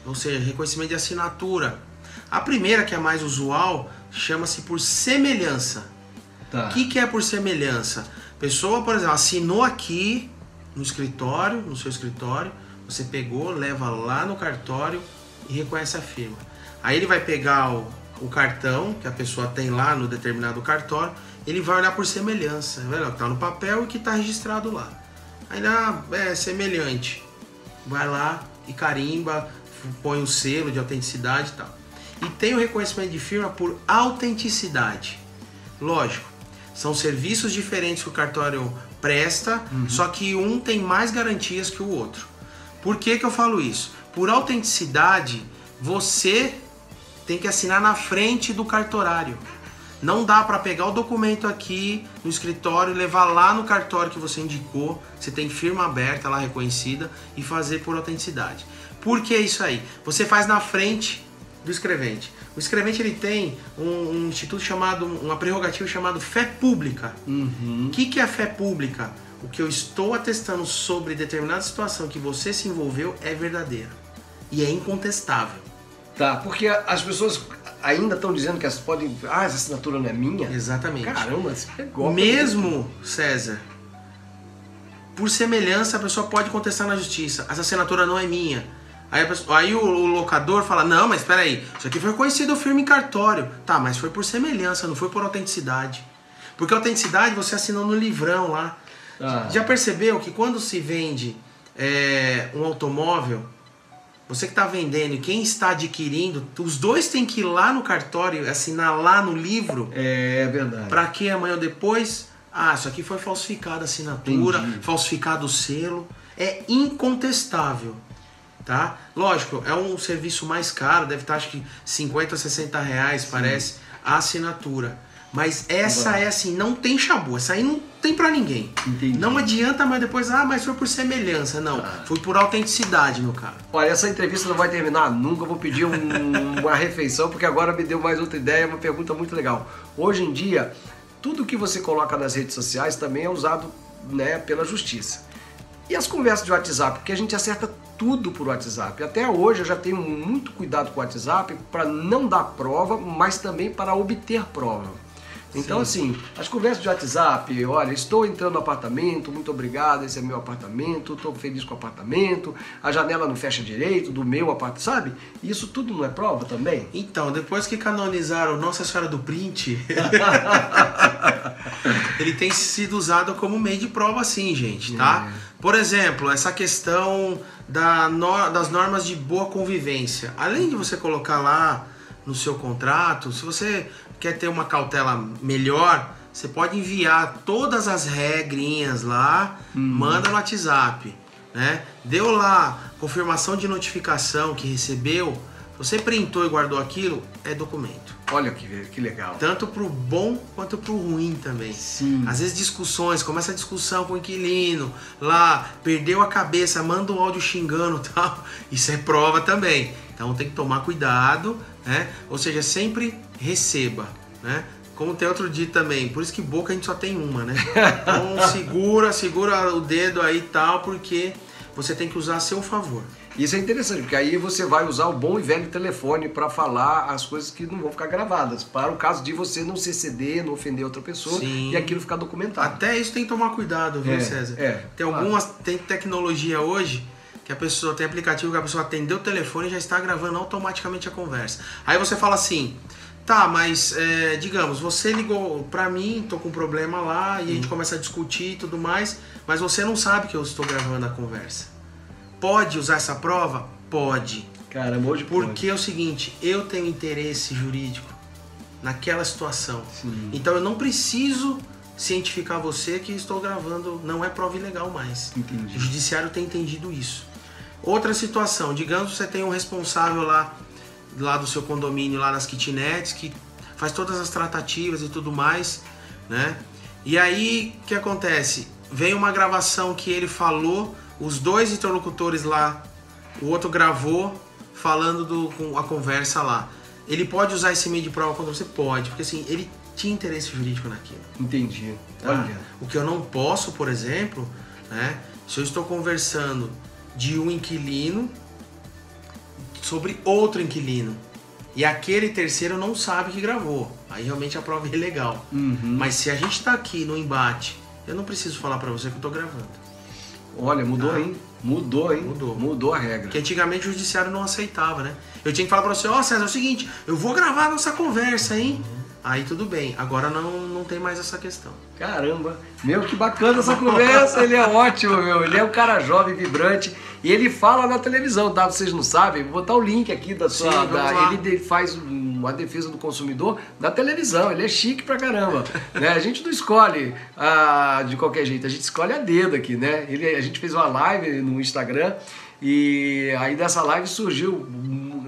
ou seja, reconhecimento de assinatura. A primeira, que é a mais usual, chama-se por semelhança. Tá. O que é por semelhança? A pessoa, por exemplo, assinou aqui no escritório, no seu escritório, você pegou, leva lá no cartório e reconhece a firma. Aí ele vai pegar o cartão que a pessoa tem lá no determinado cartório, ele vai olhar por semelhança, vai olhar o que está no papel e o que está registrado lá. Aí é semelhante. Vai lá e carimba, põe o selo de autenticidade e tal. E tem o reconhecimento de firma por autenticidade. Lógico, são serviços diferentes que o cartório presta, só que um tem mais garantias que o outro. Por que eu falo isso? Por autenticidade, você tem que assinar na frente do cartorário. Não dá para pegar o documento aqui no escritório, levar lá no cartório que você indicou, você tem firma aberta lá reconhecida e fazer por autenticidade. Por que isso aí? Você faz na frente do escrevente. O escrevente ele tem um instituto chamado, uma prerrogativa chamada fé pública. O que é a fé pública? O que eu estou atestando sobre determinada situação que você se envolveu é verdadeira e é incontestável. Tá, porque as pessoas ainda estão dizendo que elas podem... essa assinatura não é minha? Exatamente. Caramba, você pegou. Mesmo, César, por semelhança, a pessoa pode contestar na justiça. Essa assinatura não é minha. Aí o locador fala, não, mas espera aí, isso aqui foi reconhecido firme em cartório. Tá, mas foi por semelhança, não foi por autenticidade. Porque autenticidade você assinou no livrão lá. Já percebeu que quando se vende um automóvel, você que está vendendo e quem está adquirindo, os dois têm que ir lá no cartório, assinar lá no livro? É verdade. Para que amanhã ou depois, isso aqui foi falsificada a assinatura, falsificado o selo. É incontestável. Tá? Lógico, é um serviço mais caro, deve estar acho que 50, 60 reais, parece, a assinatura. Mas essa é assim, não tem chabu, essa aí não tem pra ninguém. Entendi. Não adianta, mas depois, mas foi por semelhança. Não, foi por autenticidade, meu cara. Olha, essa entrevista não vai terminar nunca, eu vou pedir uma refeição, porque agora me deu mais outra ideia, uma pergunta muito legal. Hoje em dia, tudo que você coloca nas redes sociais também é usado, né, pela justiça. E as conversas de WhatsApp, porque a gente acerta tudo por WhatsApp. Até hoje eu já tenho muito cuidado com o WhatsApp para não dar prova, mas também para obter prova. Então, assim, as conversas de WhatsApp, olha, estou entrando no apartamento, muito obrigado, esse é meu apartamento, estou feliz com o apartamento, a janela não fecha direito do meu apartamento, sabe? Isso tudo não é prova também? Então, depois que canonizaram Nossa Senhora do Print, ele tem sido usado como meio de prova sim, gente, tá? Por exemplo, essa questão das normas de boa convivência. Além de você colocar lá no seu contrato, se você quer ter uma cautela melhor, você pode enviar todas as regrinhas lá, manda no WhatsApp, né? Deu lá confirmação de notificação que recebeu, você printou e guardou aquilo, é documento. Olha que legal. Tanto pro bom quanto pro ruim também. Sim. Às vezes discussões, começa a discussão com o inquilino, lá, perdeu a cabeça, manda um áudio xingando e tal, isso é prova também. Então tem que tomar cuidado, né? Ou seja, sempre receba, né? Como tem outro dito também, por isso que boca a gente só tem uma, né? Então segura o dedo aí e tal, porque você tem que usar a seu favor. Isso é interessante, porque aí você vai usar o bom e velho telefone para falar as coisas que não vão ficar gravadas, para o caso de você não se exceder, não ofender outra pessoa. Sim. E aquilo ficar documentado. Até isso tem que tomar cuidado, viu, César? Tem tecnologia hoje que a pessoa tem aplicativo que a pessoa atendeu o telefone e já está gravando automaticamente a conversa. Aí você fala assim, tá, mas digamos, você ligou pra mim, tô com um problema lá e a gente começa a discutir e tudo mais, mas você não sabe que eu estou gravando a conversa. Pode usar essa prova? Pode. Caramba, hoje porque é o seguinte, eu tenho interesse jurídico naquela situação. Sim. Então eu não preciso cientificar você que estou gravando, não é prova ilegal mais. Entendi. O judiciário tem entendido isso. Outra situação, digamos você tem um responsável lá do seu condomínio, lá nas kitnets, que faz todas as tratativas e tudo mais, né? E aí, o que acontece? Vem uma gravação que ele falou, os dois interlocutores lá, o outro gravou falando com a conversa lá. Ele pode usar esse meio de prova contra você? Pode, porque assim, ele tinha interesse jurídico naquilo. Entendi. Tá? Olha. O que eu não posso, por exemplo, né? Se eu estou conversando de um inquilino sobre outro inquilino e aquele terceiro não sabe que gravou, aí realmente a prova é ilegal. Mas se a gente está aqui no embate, eu não preciso falar para você que eu estou gravando. Olha, mudou, hein? Mudou, hein? Mudou a regra. Que antigamente o judiciário não aceitava, né? Eu tinha que falar pra você, César, é o seguinte, eu vou gravar a nossa conversa, hein? Aí tudo bem, agora não tem mais essa questão. Caramba, meu, que bacana essa conversa, ele é ótimo, meu. Ele é um cara jovem, vibrante, e ele fala na televisão, tá? Vocês não sabem, vou botar o link aqui da sua... ele faz uma defesa do consumidor na televisão, ele é chique pra caramba, né? A gente não escolhe de qualquer jeito, a gente escolhe a dedo aqui, né? A gente fez uma live no Instagram, e aí dessa live surgiu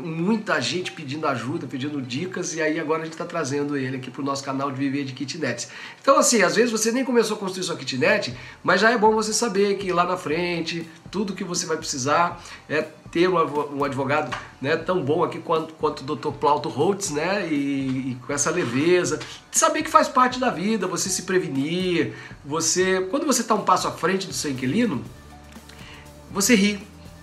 muita gente pedindo ajuda, pedindo dicas, e aí agora a gente está trazendo ele aqui para o nosso canal de Viver de Kitnets. Então assim, às vezes você nem começou a construir sua kitnet, mas já é bom você saber que lá na frente, tudo que você vai precisar é ter um advogado, né, tão bom aqui quanto o Dr. Plauto Holtz, né, e com essa leveza, saber que faz parte da vida, você se prevenir, quando você está um passo à frente do seu inquilino, você ri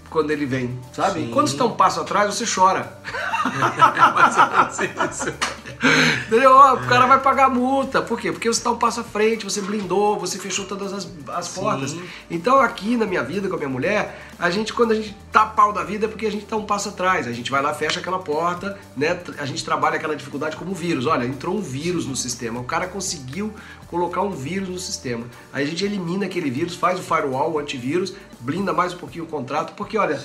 quando ele vem, sabe? Sim. Quando você está um passo atrás, você chora. Entendeu? O cara vai pagar multa. Por quê? Porque você está um passo à frente, você blindou, você fechou todas as portas. Então aqui na minha vida com a minha mulher, quando a gente tá pau da vida é porque a gente tá um passo atrás. A gente vai lá, fecha aquela porta, né? A gente trabalha aquela dificuldade como vírus. Olha, entrou um vírus no sistema. O cara conseguiu colocar um vírus no sistema. Aí a gente elimina aquele vírus, faz o firewall, o antivírus, blinda mais um pouquinho o contrato, porque olha,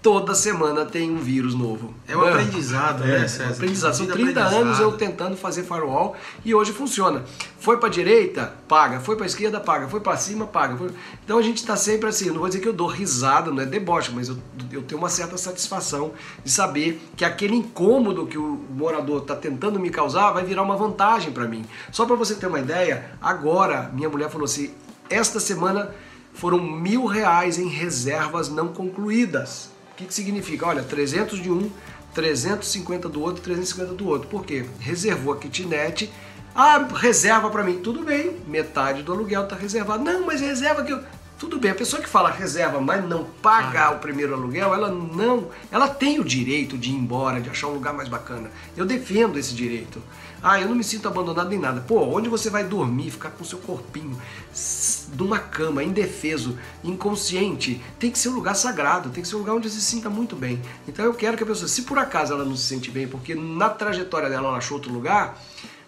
toda semana tem um vírus novo. É um aprendizado, né, César? Aprendizado. São 30 anos eu tentando fazer firewall e hoje funciona. Foi para direita, paga. Foi para esquerda, paga. Foi para cima, paga. Então a gente está sempre assim. Eu não vou dizer que eu dou risada, não é deboche, mas eu tenho uma certa satisfação de saber que aquele incômodo que o morador está tentando me causar vai virar uma vantagem para mim. Só para você ter uma ideia, agora minha mulher falou assim, esta semana foram R$1.000 em reservas não concluídas. O que significa? Olha, 300 de um, 350 do outro, 350 do outro. Por quê? Reservou a kitnet. Ah, reserva para mim. Tudo bem, metade do aluguel está reservado. Não, mas reserva que eu... Tudo bem, a pessoa que fala reserva, mas não paga o primeiro aluguel, ela tem o direito de ir embora, de achar um lugar mais bacana. Eu defendo esse direito. Ah, eu não me sinto abandonado nem nada. Pô, onde você vai dormir, ficar com o seu corpinho numa cama, indefeso, inconsciente, tem que ser um lugar sagrado, tem que ser um lugar onde você se sinta muito bem. Então eu quero que a pessoa, se por acaso ela não se sente bem, porque na trajetória dela ela achou outro lugar,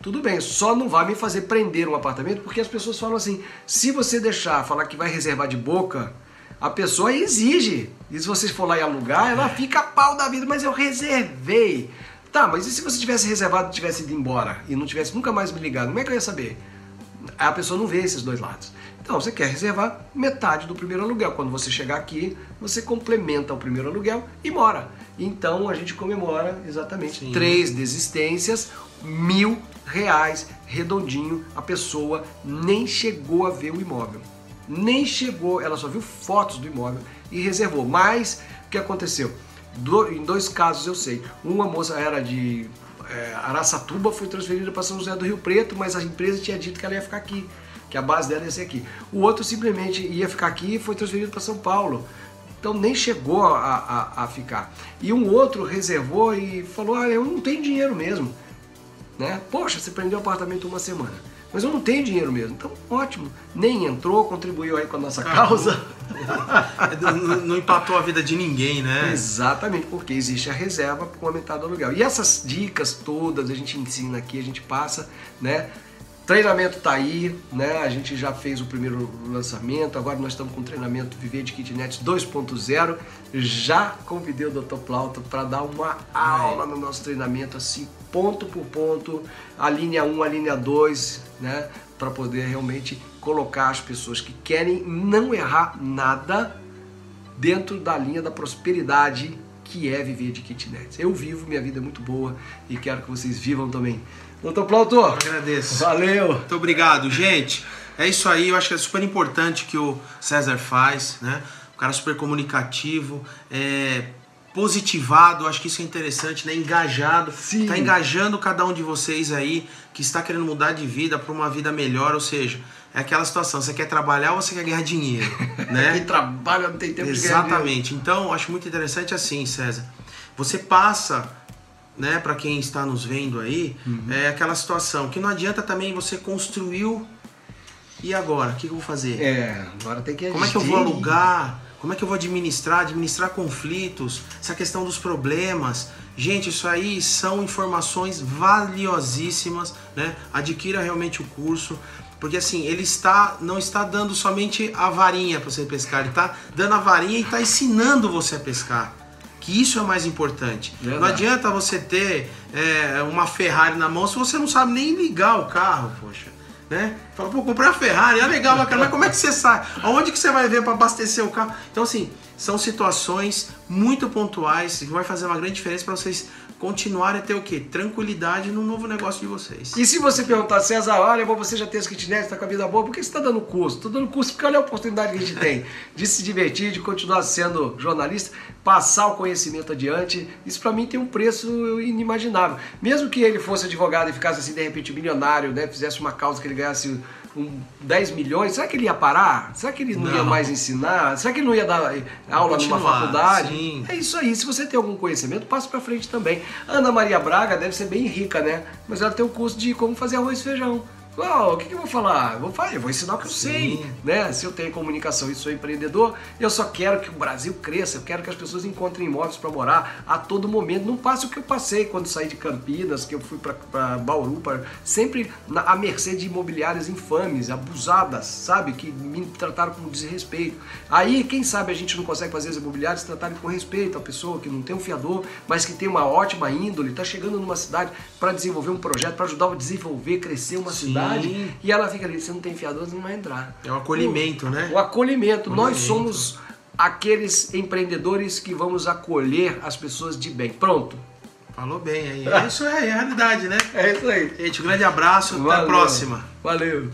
tudo bem, só não vai me fazer prender um apartamento, porque as pessoas falam assim, se você deixar falar que vai reservar de boca, a pessoa exige. E se você for lá e alugar, ela fica pau da vida, mas eu reservei. Tá, mas e se você tivesse reservado e tivesse ido embora e não tivesse nunca mais me ligado, como é que eu ia saber? A pessoa não vê esses dois lados. Então você quer reservar metade do primeiro aluguel. Quando você chegar aqui, você complementa o primeiro aluguel e mora. Então a gente comemora exatamente 3 desistências, R$1.000 redondinho. A pessoa nem chegou a ver o imóvel. Nem chegou, ela só viu fotos do imóvel e reservou. Mas o que aconteceu? Em 2 casos eu sei. Uma moça era de Araçatuba, foi transferida para São José do Rio Preto, mas a empresa tinha dito que ela ia ficar aqui, que a base dela ia ser aqui. O outro simplesmente ia ficar aqui e foi transferido para São Paulo. Então nem chegou a ficar. E um outro reservou e falou, eu não tenho dinheiro mesmo. Né? Poxa, você prendeu o apartamento 1 semana. Mas eu não tenho dinheiro mesmo. Então, ótimo. Nem entrou, contribuiu aí com a nossa causa. Não empatou a vida de ninguém, né? Exatamente, porque existe a reserva com a metade do aluguel. E essas dicas todas a gente ensina aqui, a gente passa, né? Treinamento tá aí, né? A gente já fez o primeiro lançamento, agora nós estamos com o treinamento Viver de Kitnet 2.0. Já convidei o Dr. Plauto para dar uma aula no nosso treinamento, assim, ponto por ponto, a linha 1, a linha 2, né? Para poder realmente colocar as pessoas que querem não errar nada dentro da linha da prosperidade que é viver de kitnet. Eu vivo, minha vida é muito boa e quero que vocês vivam também. Dr. Plauto, eu agradeço. Valeu. Muito obrigado, gente. É isso aí, eu acho que é super importante que o César faz, né? Um cara super comunicativo, positivado, acho que isso é interessante, né? Engajado. Sim. Tá engajando cada um de vocês aí que está querendo mudar de vida para uma vida melhor, ou seja, é aquela situação, você quer trabalhar ou você quer ganhar dinheiro, né? Quem trabalha não tem tempo de ganhar dinheiro. Exatamente. Então, acho muito interessante assim, César. Você passa, né, para quem está nos vendo aí, é aquela situação que não adianta também você construiu e agora? O que eu vou fazer? Agora tem que... Como é que eu vou alugar? Como é que eu vou administrar conflitos, essa questão dos problemas. Gente, isso aí são informações valiosíssimas, né? Adquira realmente o curso, porque assim, ele não está dando somente a varinha para você pescar, ele está dando a varinha e está ensinando você a pescar. Que isso é o mais importante. Verdade. Não adianta você ter uma Ferrari na mão se você não sabe nem ligar o carro, poxa. Né? Fala, pô, comprei a Ferrari, é legal, bacana, mas como é que você sai? Aonde que você vai ver para abastecer o carro? Então assim, são situações muito pontuais que vai fazer uma grande diferença para vocês continuarem a ter o quê? Tranquilidade no novo negócio de vocês. E se você perguntar, César, olha, você já tem as kitnets, tá com a vida boa, por que você está dando curso? Estou dando curso porque olha a oportunidade que a gente tem de se divertir, de continuar sendo jornalista, passar o conhecimento adiante. Isso para mim tem um preço inimaginável. Mesmo que ele fosse advogado e ficasse assim, de repente, milionário, né, fizesse uma causa que ele ganhasse 10 milhões, será que ele ia parar? Será que ele não ia mais ensinar? Será que ele não ia dar aula numa faculdade. Sim. É isso aí. Se você tem algum conhecimento, passa pra frente também. Ana Maria Braga deve ser bem rica, né? Mas ela tem um curso de como fazer arroz e feijão. O que eu vou falar? Eu vou ensinar o que eu sei, né? Se eu tenho comunicação e sou empreendedor, eu só quero que o Brasil cresça, eu quero que as pessoas encontrem imóveis para morar a todo momento. Não passe o que eu passei quando saí de Campinas, que eu fui para Bauru, sempre à mercê de imobiliárias infames, abusadas, sabe? Que me trataram com desrespeito. Aí, quem sabe a gente não consegue fazer as imobiliárias tratarem com respeito a pessoa que não tem um fiador, mas que tem uma ótima índole, está chegando numa cidade para desenvolver um projeto, para ajudar a desenvolver, crescer uma cidade. E ela fica ali, você não tem fiador, você não vai entrar. É o acolhimento, né? O acolhimento. Nós somos aqueles empreendedores que vamos acolher as pessoas de bem. Pronto. Falou bem aí. Isso é a realidade, né? É isso aí. Gente, um grande abraço. Até a próxima. Valeu.